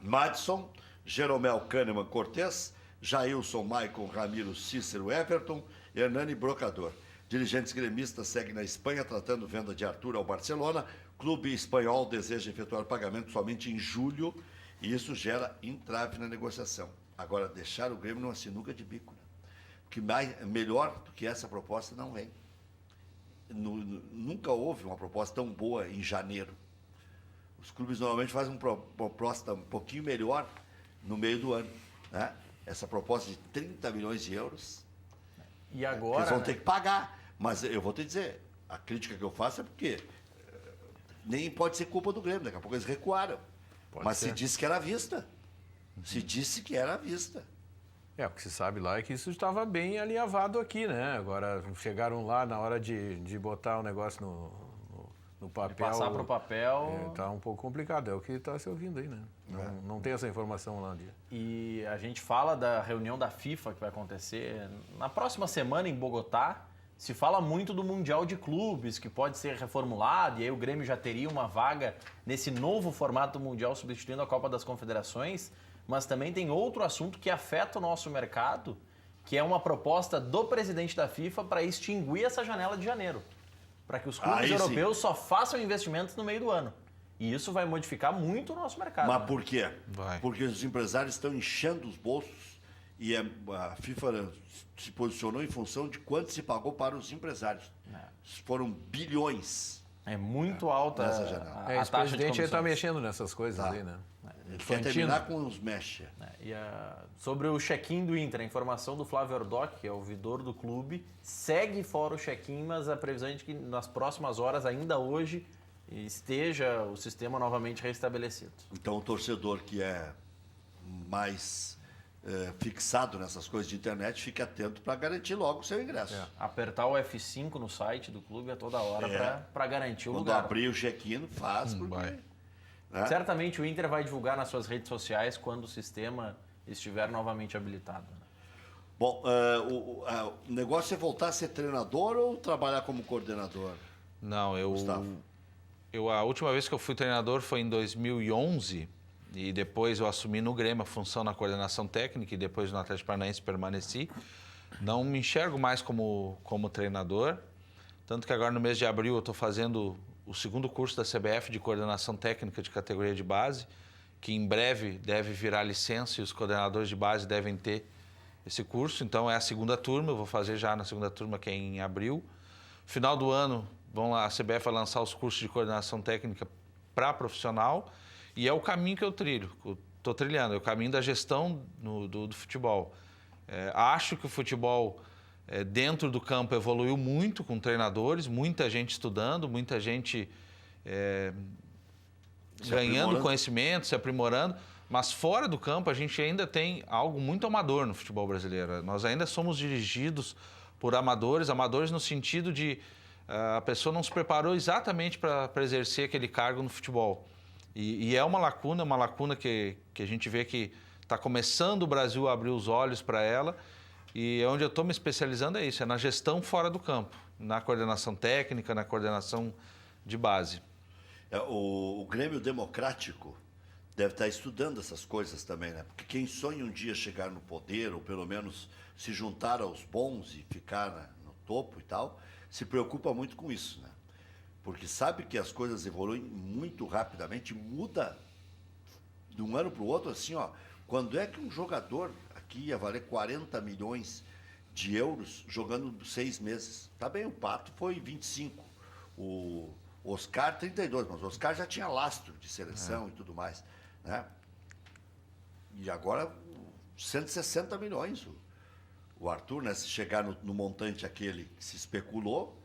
Madison, Jeromel, Kahneman, Cortez, Jailson, Maicon, Ramiro, Cícero, Everton, Hernani, Brocador. Dirigentes gremistas seguem na Espanha tratando venda de Arthur ao Barcelona. Clube espanhol deseja efetuar pagamento somente em julho e isso gera entrave na negociação. Agora, deixar o Grêmio numa sinuca de bico, né? Porque melhor do que essa proposta não vem. Nunca houve uma proposta tão boa em janeiro. Os clubes normalmente fazem uma proposta um pouquinho melhor no meio do ano, né? Essa proposta de 30 milhões de euros, E agora, eles vão ter que pagar. Mas eu vou te dizer, a crítica que eu faço é porque nem pode ser culpa do Grêmio, daqui a pouco eles recuaram. Mas se disse que era à vista. Se disse que era à vista. O que se sabe lá é que isso estava bem alinhavado aqui, né? Agora chegaram lá na hora de botar o negócio no papel. passar para o papel. Tá um pouco complicado, é o que está se ouvindo aí, né? Não tem essa informação lá no dia. E a gente fala da reunião da FIFA que vai acontecer na próxima semana em Bogotá. Se fala muito do Mundial de Clubes, que pode ser reformulado, e aí o Grêmio já teria uma vaga nesse novo formato mundial, substituindo a Copa das Confederações. Mas também tem outro assunto que afeta o nosso mercado, que é uma proposta do presidente da FIFA para extinguir essa janela de janeiro. Para que os clubes europeus só façam investimentos no meio do ano. E isso vai modificar muito o nosso mercado. Mas por quê? Vai. Porque os empresários estão enchendo os bolsos e a FIFA se posicionou em função de quanto se pagou para os empresários. Foram bilhões. É muito alta Nessa janela. a Esse taxa de presidente está comissões. mexendo nessas coisas aí, né? Ele quer terminar com os mexe. Sobre o check-in do Inter, a informação do Flávio Ordoc, que é o ouvidor do clube, segue fora o check-in, mas a previsão é de que nas próximas horas, ainda hoje, esteja o sistema novamente restabelecido. Então o torcedor que é mais fixado nessas coisas de internet, fique atento para garantir logo o seu ingresso. Apertar o F5 no site do clube a toda hora para garantir o Quando lugar. abrir o check-in, faz, porque... Vai. Né? Certamente o Inter vai divulgar nas suas redes sociais quando o sistema estiver novamente habilitado. Bom, o negócio é voltar a ser treinador ou trabalhar como coordenador? Não, Gustavo. a última vez que eu fui treinador foi em 2011 e depois eu assumi no Grêmio a função na coordenação técnica e depois no Atlético Paranaense permaneci. Não me enxergo mais como treinador, tanto que agora no mês de abril eu estou fazendo o segundo curso da CBF de coordenação técnica de categoria de base, que em breve deve virar licença e os coordenadores de base devem ter esse curso. Então é a segunda turma, eu vou fazer já na segunda turma, que é em abril. Final do ano, a CBF vai lançar os cursos de coordenação técnica para profissional e é o caminho que eu estou trilhando, é o caminho da gestão do futebol. Acho que o futebol dentro do campo evoluiu muito com treinadores, muita gente estudando, muita gente ganhando conhecimento, se aprimorando, mas fora do campo a gente ainda tem algo muito amador no futebol brasileiro. Nós ainda somos dirigidos por amadores no sentido de a pessoa não se preparou exatamente para exercer aquele cargo no futebol. E é uma lacuna que a gente vê que está começando o Brasil a abrir os olhos para ela. E onde eu estou me especializando é isso, é na gestão fora do campo, na coordenação técnica, na coordenação de base. O Grêmio Democrático deve estar estudando essas coisas também, né? Porque quem sonha um dia chegar no poder, ou pelo menos se juntar aos bons e ficar no topo e tal, se preocupa muito com isso, né? Porque sabe que as coisas evoluem muito rapidamente, muda de um ano para o outro, assim, ó. Quando é que um jogador aqui ia valer 40 milhões de euros jogando 6 meses? Tá bem, o Pato foi 25, o Oscar 32, mas o Oscar já tinha lastro de seleção e tudo mais, né? E agora 160 milhões o Arthur, né? Se chegar no montante aquele que se especulou,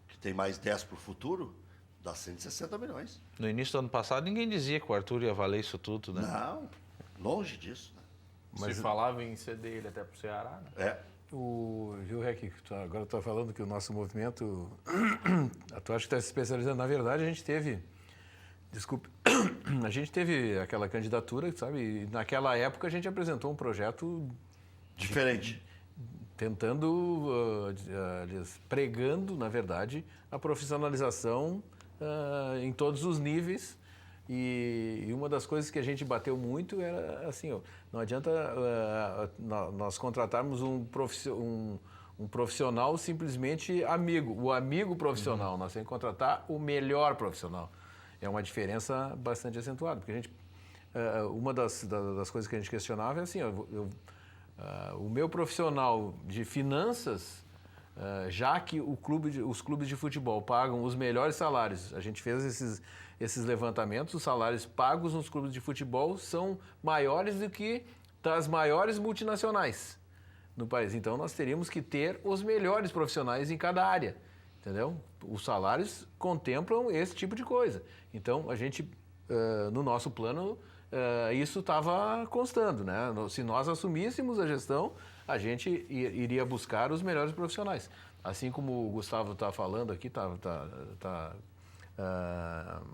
que tem mais 10 para o futuro, dá 160 milhões. No início do ano passado, ninguém dizia que o Arthur ia valer isso tudo, né? Não, longe disso, né? Mas se falava em ceder ele até pro Ceará, né? Viu, Rec, agora tu tá falando que o nosso movimento, tu acha que está se especializando. Na verdade, a gente teve aquela candidatura, sabe? E naquela época a gente apresentou um projeto diferente. Tentando, pregando, na verdade, a profissionalização em todos os níveis. E uma das coisas que a gente bateu muito era assim, ó, não adianta nós contratarmos um profissional simplesmente amigo, o amigo profissional. Nós temos que contratar o melhor profissional. É uma diferença bastante acentuada, porque a gente, uma das coisas que a gente questionava é assim, ó, o meu profissional de finanças, já que os clubes de futebol pagam os melhores salários, a gente fez esses levantamentos, os salários pagos nos clubes de futebol são maiores do que das maiores multinacionais no país. Então, nós teríamos que ter os melhores profissionais em cada área, entendeu? Os salários contemplam esse tipo de coisa. Então, a gente, no nosso plano, isso estava constando, né? Se nós assumíssemos a gestão, a gente iria buscar os melhores profissionais. Assim como o Gustavo está falando aqui, está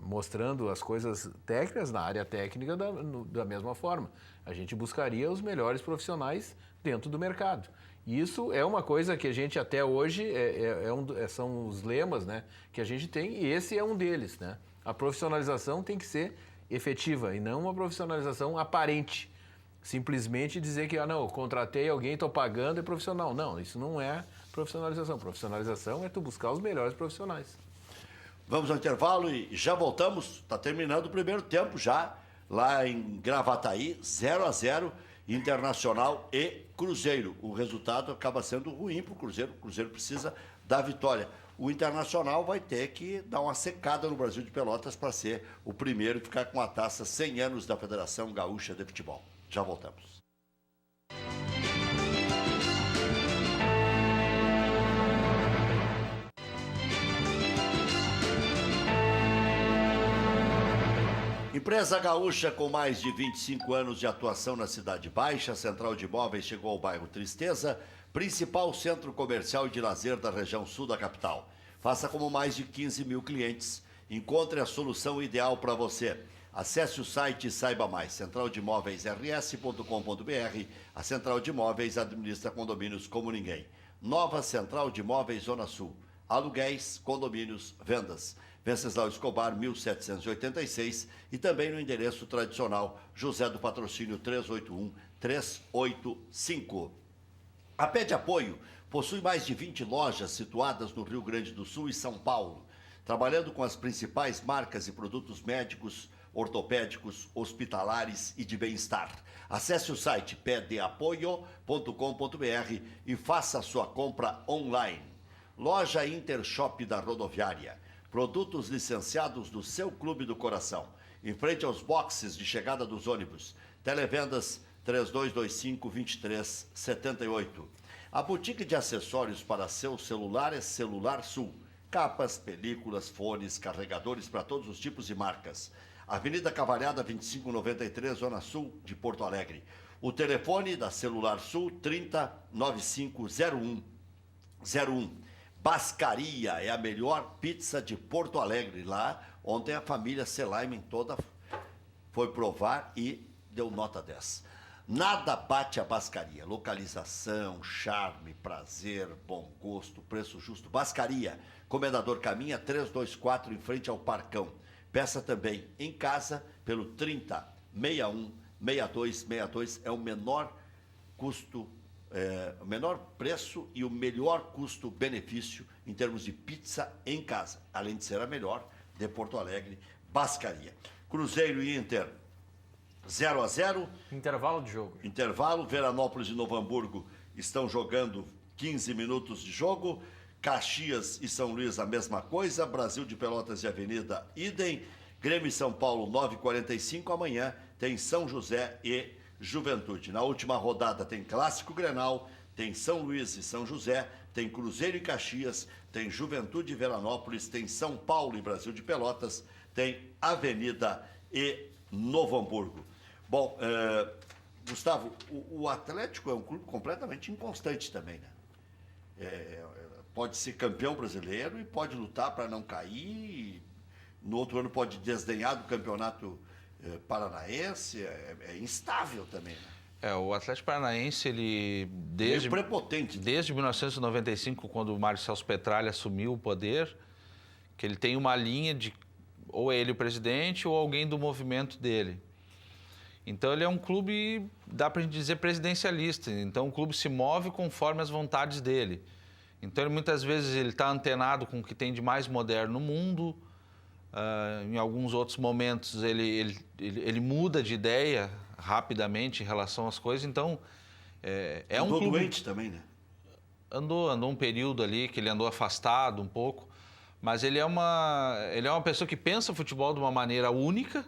mostrando as coisas técnicas, na área técnica da mesma forma. A gente buscaria os melhores profissionais dentro do mercado. E isso é uma coisa que a gente até hoje, são os lemas, né, que a gente tem, e esse é um deles, né? A profissionalização tem que ser efetiva e não uma profissionalização aparente. Simplesmente dizer que, não, eu contratei alguém, estou pagando, é profissional. Não, isso não é profissionalização. Profissionalização é tu buscar os melhores profissionais. Vamos ao intervalo e já voltamos. Está terminando o primeiro tempo já, lá em Gravataí, 0-0, Internacional e Cruzeiro. O resultado acaba sendo ruim para o Cruzeiro. O Cruzeiro precisa da vitória. O Internacional vai ter que dar uma secada no Brasil de Pelotas para ser o primeiro e ficar com a taça 100 anos da Federação Gaúcha de Futebol. Já voltamos. Empresa gaúcha com mais de 25 anos de atuação na Cidade Baixa, a Central de Imóveis chegou ao bairro Tristeza, principal centro comercial e de lazer da região sul da capital. Faça como mais de 15 mil clientes. Encontre a solução ideal para você. Acesse o site e saiba mais. centraldemóveisrs.com.br. A Central de Imóveis administra condomínios como ninguém. Nova Central de Imóveis Zona Sul. Aluguéis, condomínios, vendas. Venceslau Escobar, 1786, e também no endereço tradicional José do Patrocínio 381-385. A Pede Apoio possui mais de 20 lojas situadas no Rio Grande do Sul e São Paulo, trabalhando com as principais marcas e produtos médicos, ortopédicos, hospitalares e de bem-estar. Acesse o site pedeapoio.com.br e faça a sua compra online. Loja Intershop da Rodoviária. Produtos licenciados do seu clube do coração. Em frente aos boxes de chegada dos ônibus. Televendas 3225-2378. A boutique de acessórios para seu celular é Celular Sul. Capas, películas, fones, carregadores para todos os tipos e marcas. Avenida Cavalhada 2593, Zona Sul de Porto Alegre. O telefone da Celular Sul 30950101. Bascaria é a melhor pizza de Porto Alegre. Lá, ontem a família Selaimen toda foi provar e deu nota 10. Nada bate a Bascaria. Localização, charme, prazer, bom gosto, preço justo. Bascaria, Comendador Caminha 324, em frente ao Parcão. Peça também em casa pelo 3061 6262. É o menor custo, o menor preço e o melhor custo-benefício em termos de pizza em casa. Além de ser a melhor de Porto Alegre, Bascaria. Cruzeiro e Inter 0-0. Intervalo de jogo. Intervalo. Veranópolis e Novo Hamburgo estão jogando 15 minutos de jogo. Caxias e São Luís a mesma coisa. Brasil de Pelotas e Avenida, idem. Grêmio e São Paulo 9h45. Amanhã tem São José e Juventude. Na última rodada tem Clássico Grenal, tem São Luís e São José, tem Cruzeiro e Caxias, tem Juventude e Veranópolis, tem São Paulo e Brasil de Pelotas, tem Avenida e Novo Hamburgo. Bom, Gustavo, o Atlético é um clube completamente inconstante também, né? Pode ser campeão brasileiro e pode lutar para não cair. No outro ano pode desdenhar do campeonato paranaense. É instável também, né? O Atlético Paranaense, ele Meio prepotente. Desde 1995, quando o Mário Celso Petralha assumiu o poder, que ele tem uma linha de ou é ele o presidente ou alguém do movimento dele. Então ele é um clube, dá para a gente dizer, presidencialista. Então o clube se move conforme as vontades dele. Então ele, muitas vezes ele está antenado com o que tem de mais moderno no mundo. Em alguns outros momentos ele muda de ideia rapidamente em relação às coisas. Então é um clube... doente também, né? Andou um período ali que ele andou afastado um pouco. Mas ele é uma pessoa que pensa o futebol de uma maneira única.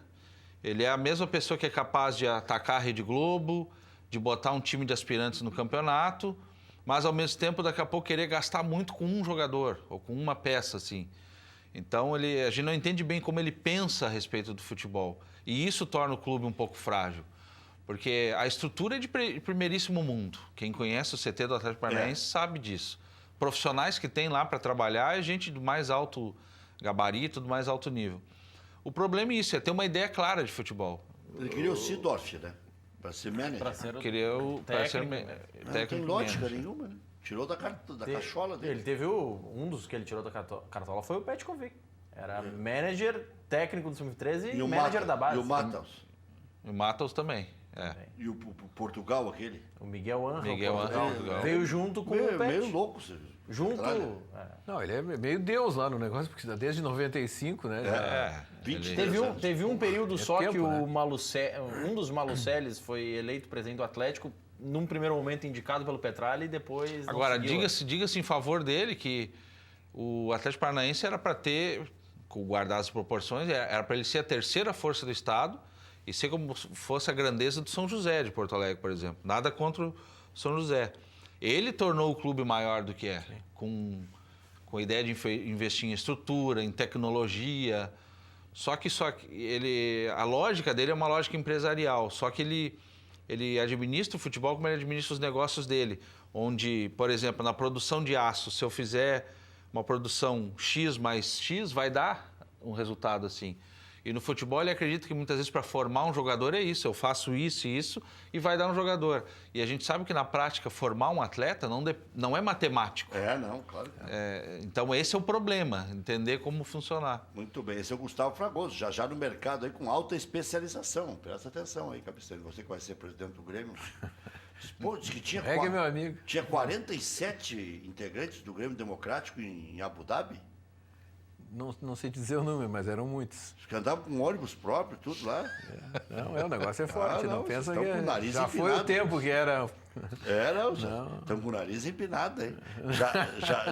Ele é a mesma pessoa que é capaz de atacar a Rede Globo, de botar um time de aspirantes no campeonato, mas ao mesmo tempo daqui a pouco querer gastar muito com um jogador ou com uma peça, assim. Então a gente não entende bem como ele pensa a respeito do futebol. E isso torna o clube um pouco frágil. Porque a estrutura é de primeiríssimo mundo. Quem conhece o CT do Atlético Paranaense sabe disso. Profissionais que tem lá para trabalhar é gente do mais alto gabarito, do mais alto nível. O problema é isso, é ter uma ideia clara de futebol. Ele queria o Sidorf, né? Para ser manager. Para ser técnico. Não tem lógica manager. Nenhuma, né? Tirou da cachola dele. Ele teve um dos que ele tirou da cartola foi o Petkovic. Era manager, técnico do Sub-13 e manager da base. E o Matos. E o Matos também. E o Portugal, aquele? O Miguel Angel. Portugal. Veio junto com o Pet. Meio louco. Junto. Não, ele é meio Deus lá no negócio, porque desde 95, né? 20 Teve um período só tempo, que o né? um dos Malucelli foi eleito presidente do Atlético, num primeiro momento indicado pelo Petralha e depois não Agora, seguiu. diga-se em favor dele que o Atlético Paranaense era para ter, guardar as proporções, era para ele ser a terceira força do Estado e ser como se fosse a grandeza do São José de Porto Alegre, por exemplo. Nada contra o São José. Ele tornou o clube maior do que é, com a ideia de investir em estrutura, em tecnologia. Só que a lógica dele é uma lógica empresarial. Só que ele administra o futebol como ele administra os negócios dele. Onde, por exemplo, na produção de aço, se eu fizer uma produção X mais X, vai dar um resultado assim. E no futebol ele acredita que muitas vezes para formar um jogador é isso, eu faço isso e isso e vai dar um jogador. E a gente sabe que na prática formar um atleta não é matemático. Não, claro que não. Então esse é o problema, entender como funcionar. Muito bem, esse é o Gustavo Fragoso, já no mercado aí com alta especialização. Presta atenção aí, Cabeceiro, você que vai ser presidente do Grêmio. Pô, diz que tinha, meu amigo. Tinha 47 integrantes do Grêmio Democrático em Abu Dhabi. Não sei dizer o número, mas eram muitos. Os que andavam com ônibus próprio, tudo lá. Não, o negócio é forte, não pensa que com o nariz já empinado. foi o tempo que era... Estamos com o nariz empinado, hein?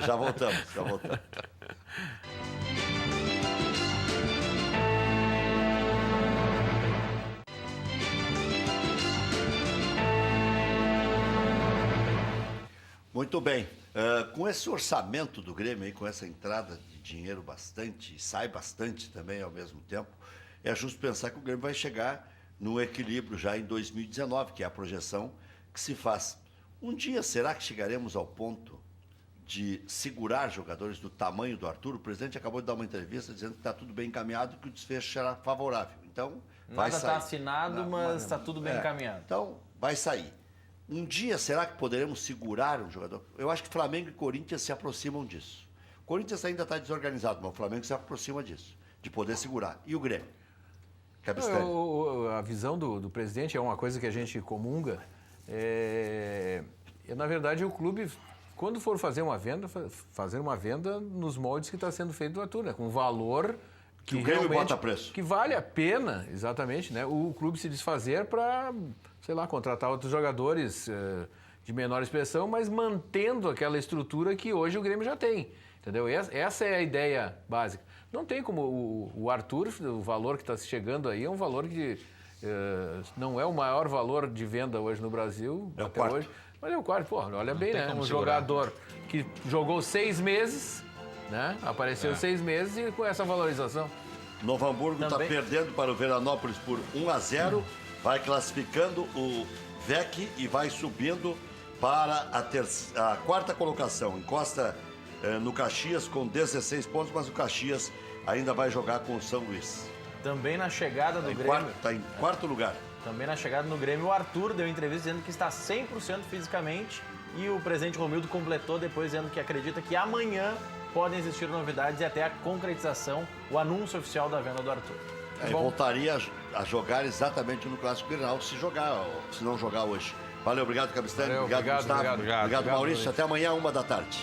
Já voltamos. Muito bem. Com esse orçamento do Grêmio, aí, com essa entrada de dinheiro bastante, e sai bastante também ao mesmo tempo, é justo pensar que o Grêmio vai chegar no equilíbrio já em 2019, que é a projeção que se faz. Um dia, será que chegaremos ao ponto de segurar jogadores do tamanho do Arthur? O presidente acabou de dar uma entrevista dizendo que está tudo bem encaminhado e que o desfecho será favorável. Então, vai Nada sair. está assinado, mas está tudo bem encaminhado. Então, vai sair. Um dia, será que poderemos segurar um jogador? Eu acho que Flamengo e Corinthians se aproximam disso. O Corinthians ainda está desorganizado, mas o Flamengo se aproxima disso, de poder segurar. E o Grêmio? A visão do presidente é uma coisa que a gente comunga. Na verdade, o clube, quando for fazer uma venda nos moldes que está sendo feito do Arthur, né? Com valor que o Grêmio realmente bota preço. Que vale a pena, exatamente, né? O clube se desfazer para, sei lá, contratar outros jogadores de menor expressão, mas mantendo aquela estrutura que hoje o Grêmio já tem. Entendeu? Essa é a ideia básica. Não tem como o Arthur, o valor que está chegando aí é um valor que não é o maior valor de venda hoje no Brasil, é até o quarto. hoje. Mas é o quarto, pô, olha bem, né? Um segurar. Jogador que jogou 6 meses, né? Apareceu 6 meses e com essa valorização. Novo Hamburgo está perdendo para o Veranópolis por 1-0, vai classificando o VEC e vai subindo para a quarta colocação. Encosta no Caxias com 16 pontos, mas o Caxias ainda vai jogar com o São Luís. Também na chegada do Grêmio. Está em quarto lugar. Também na chegada no Grêmio, o Arthur deu entrevista dizendo que está 100% fisicamente e o presidente Romildo completou depois dizendo que acredita que amanhã podem existir novidades e até a concretização, o anúncio oficial da venda do Arthur. Voltaria a jogar exatamente no Clássico Grenal, se não jogar hoje. Valeu, obrigado, Cabistani. Obrigado, Gustavo. Obrigado, Maurício. Até amanhã, 1h da tarde.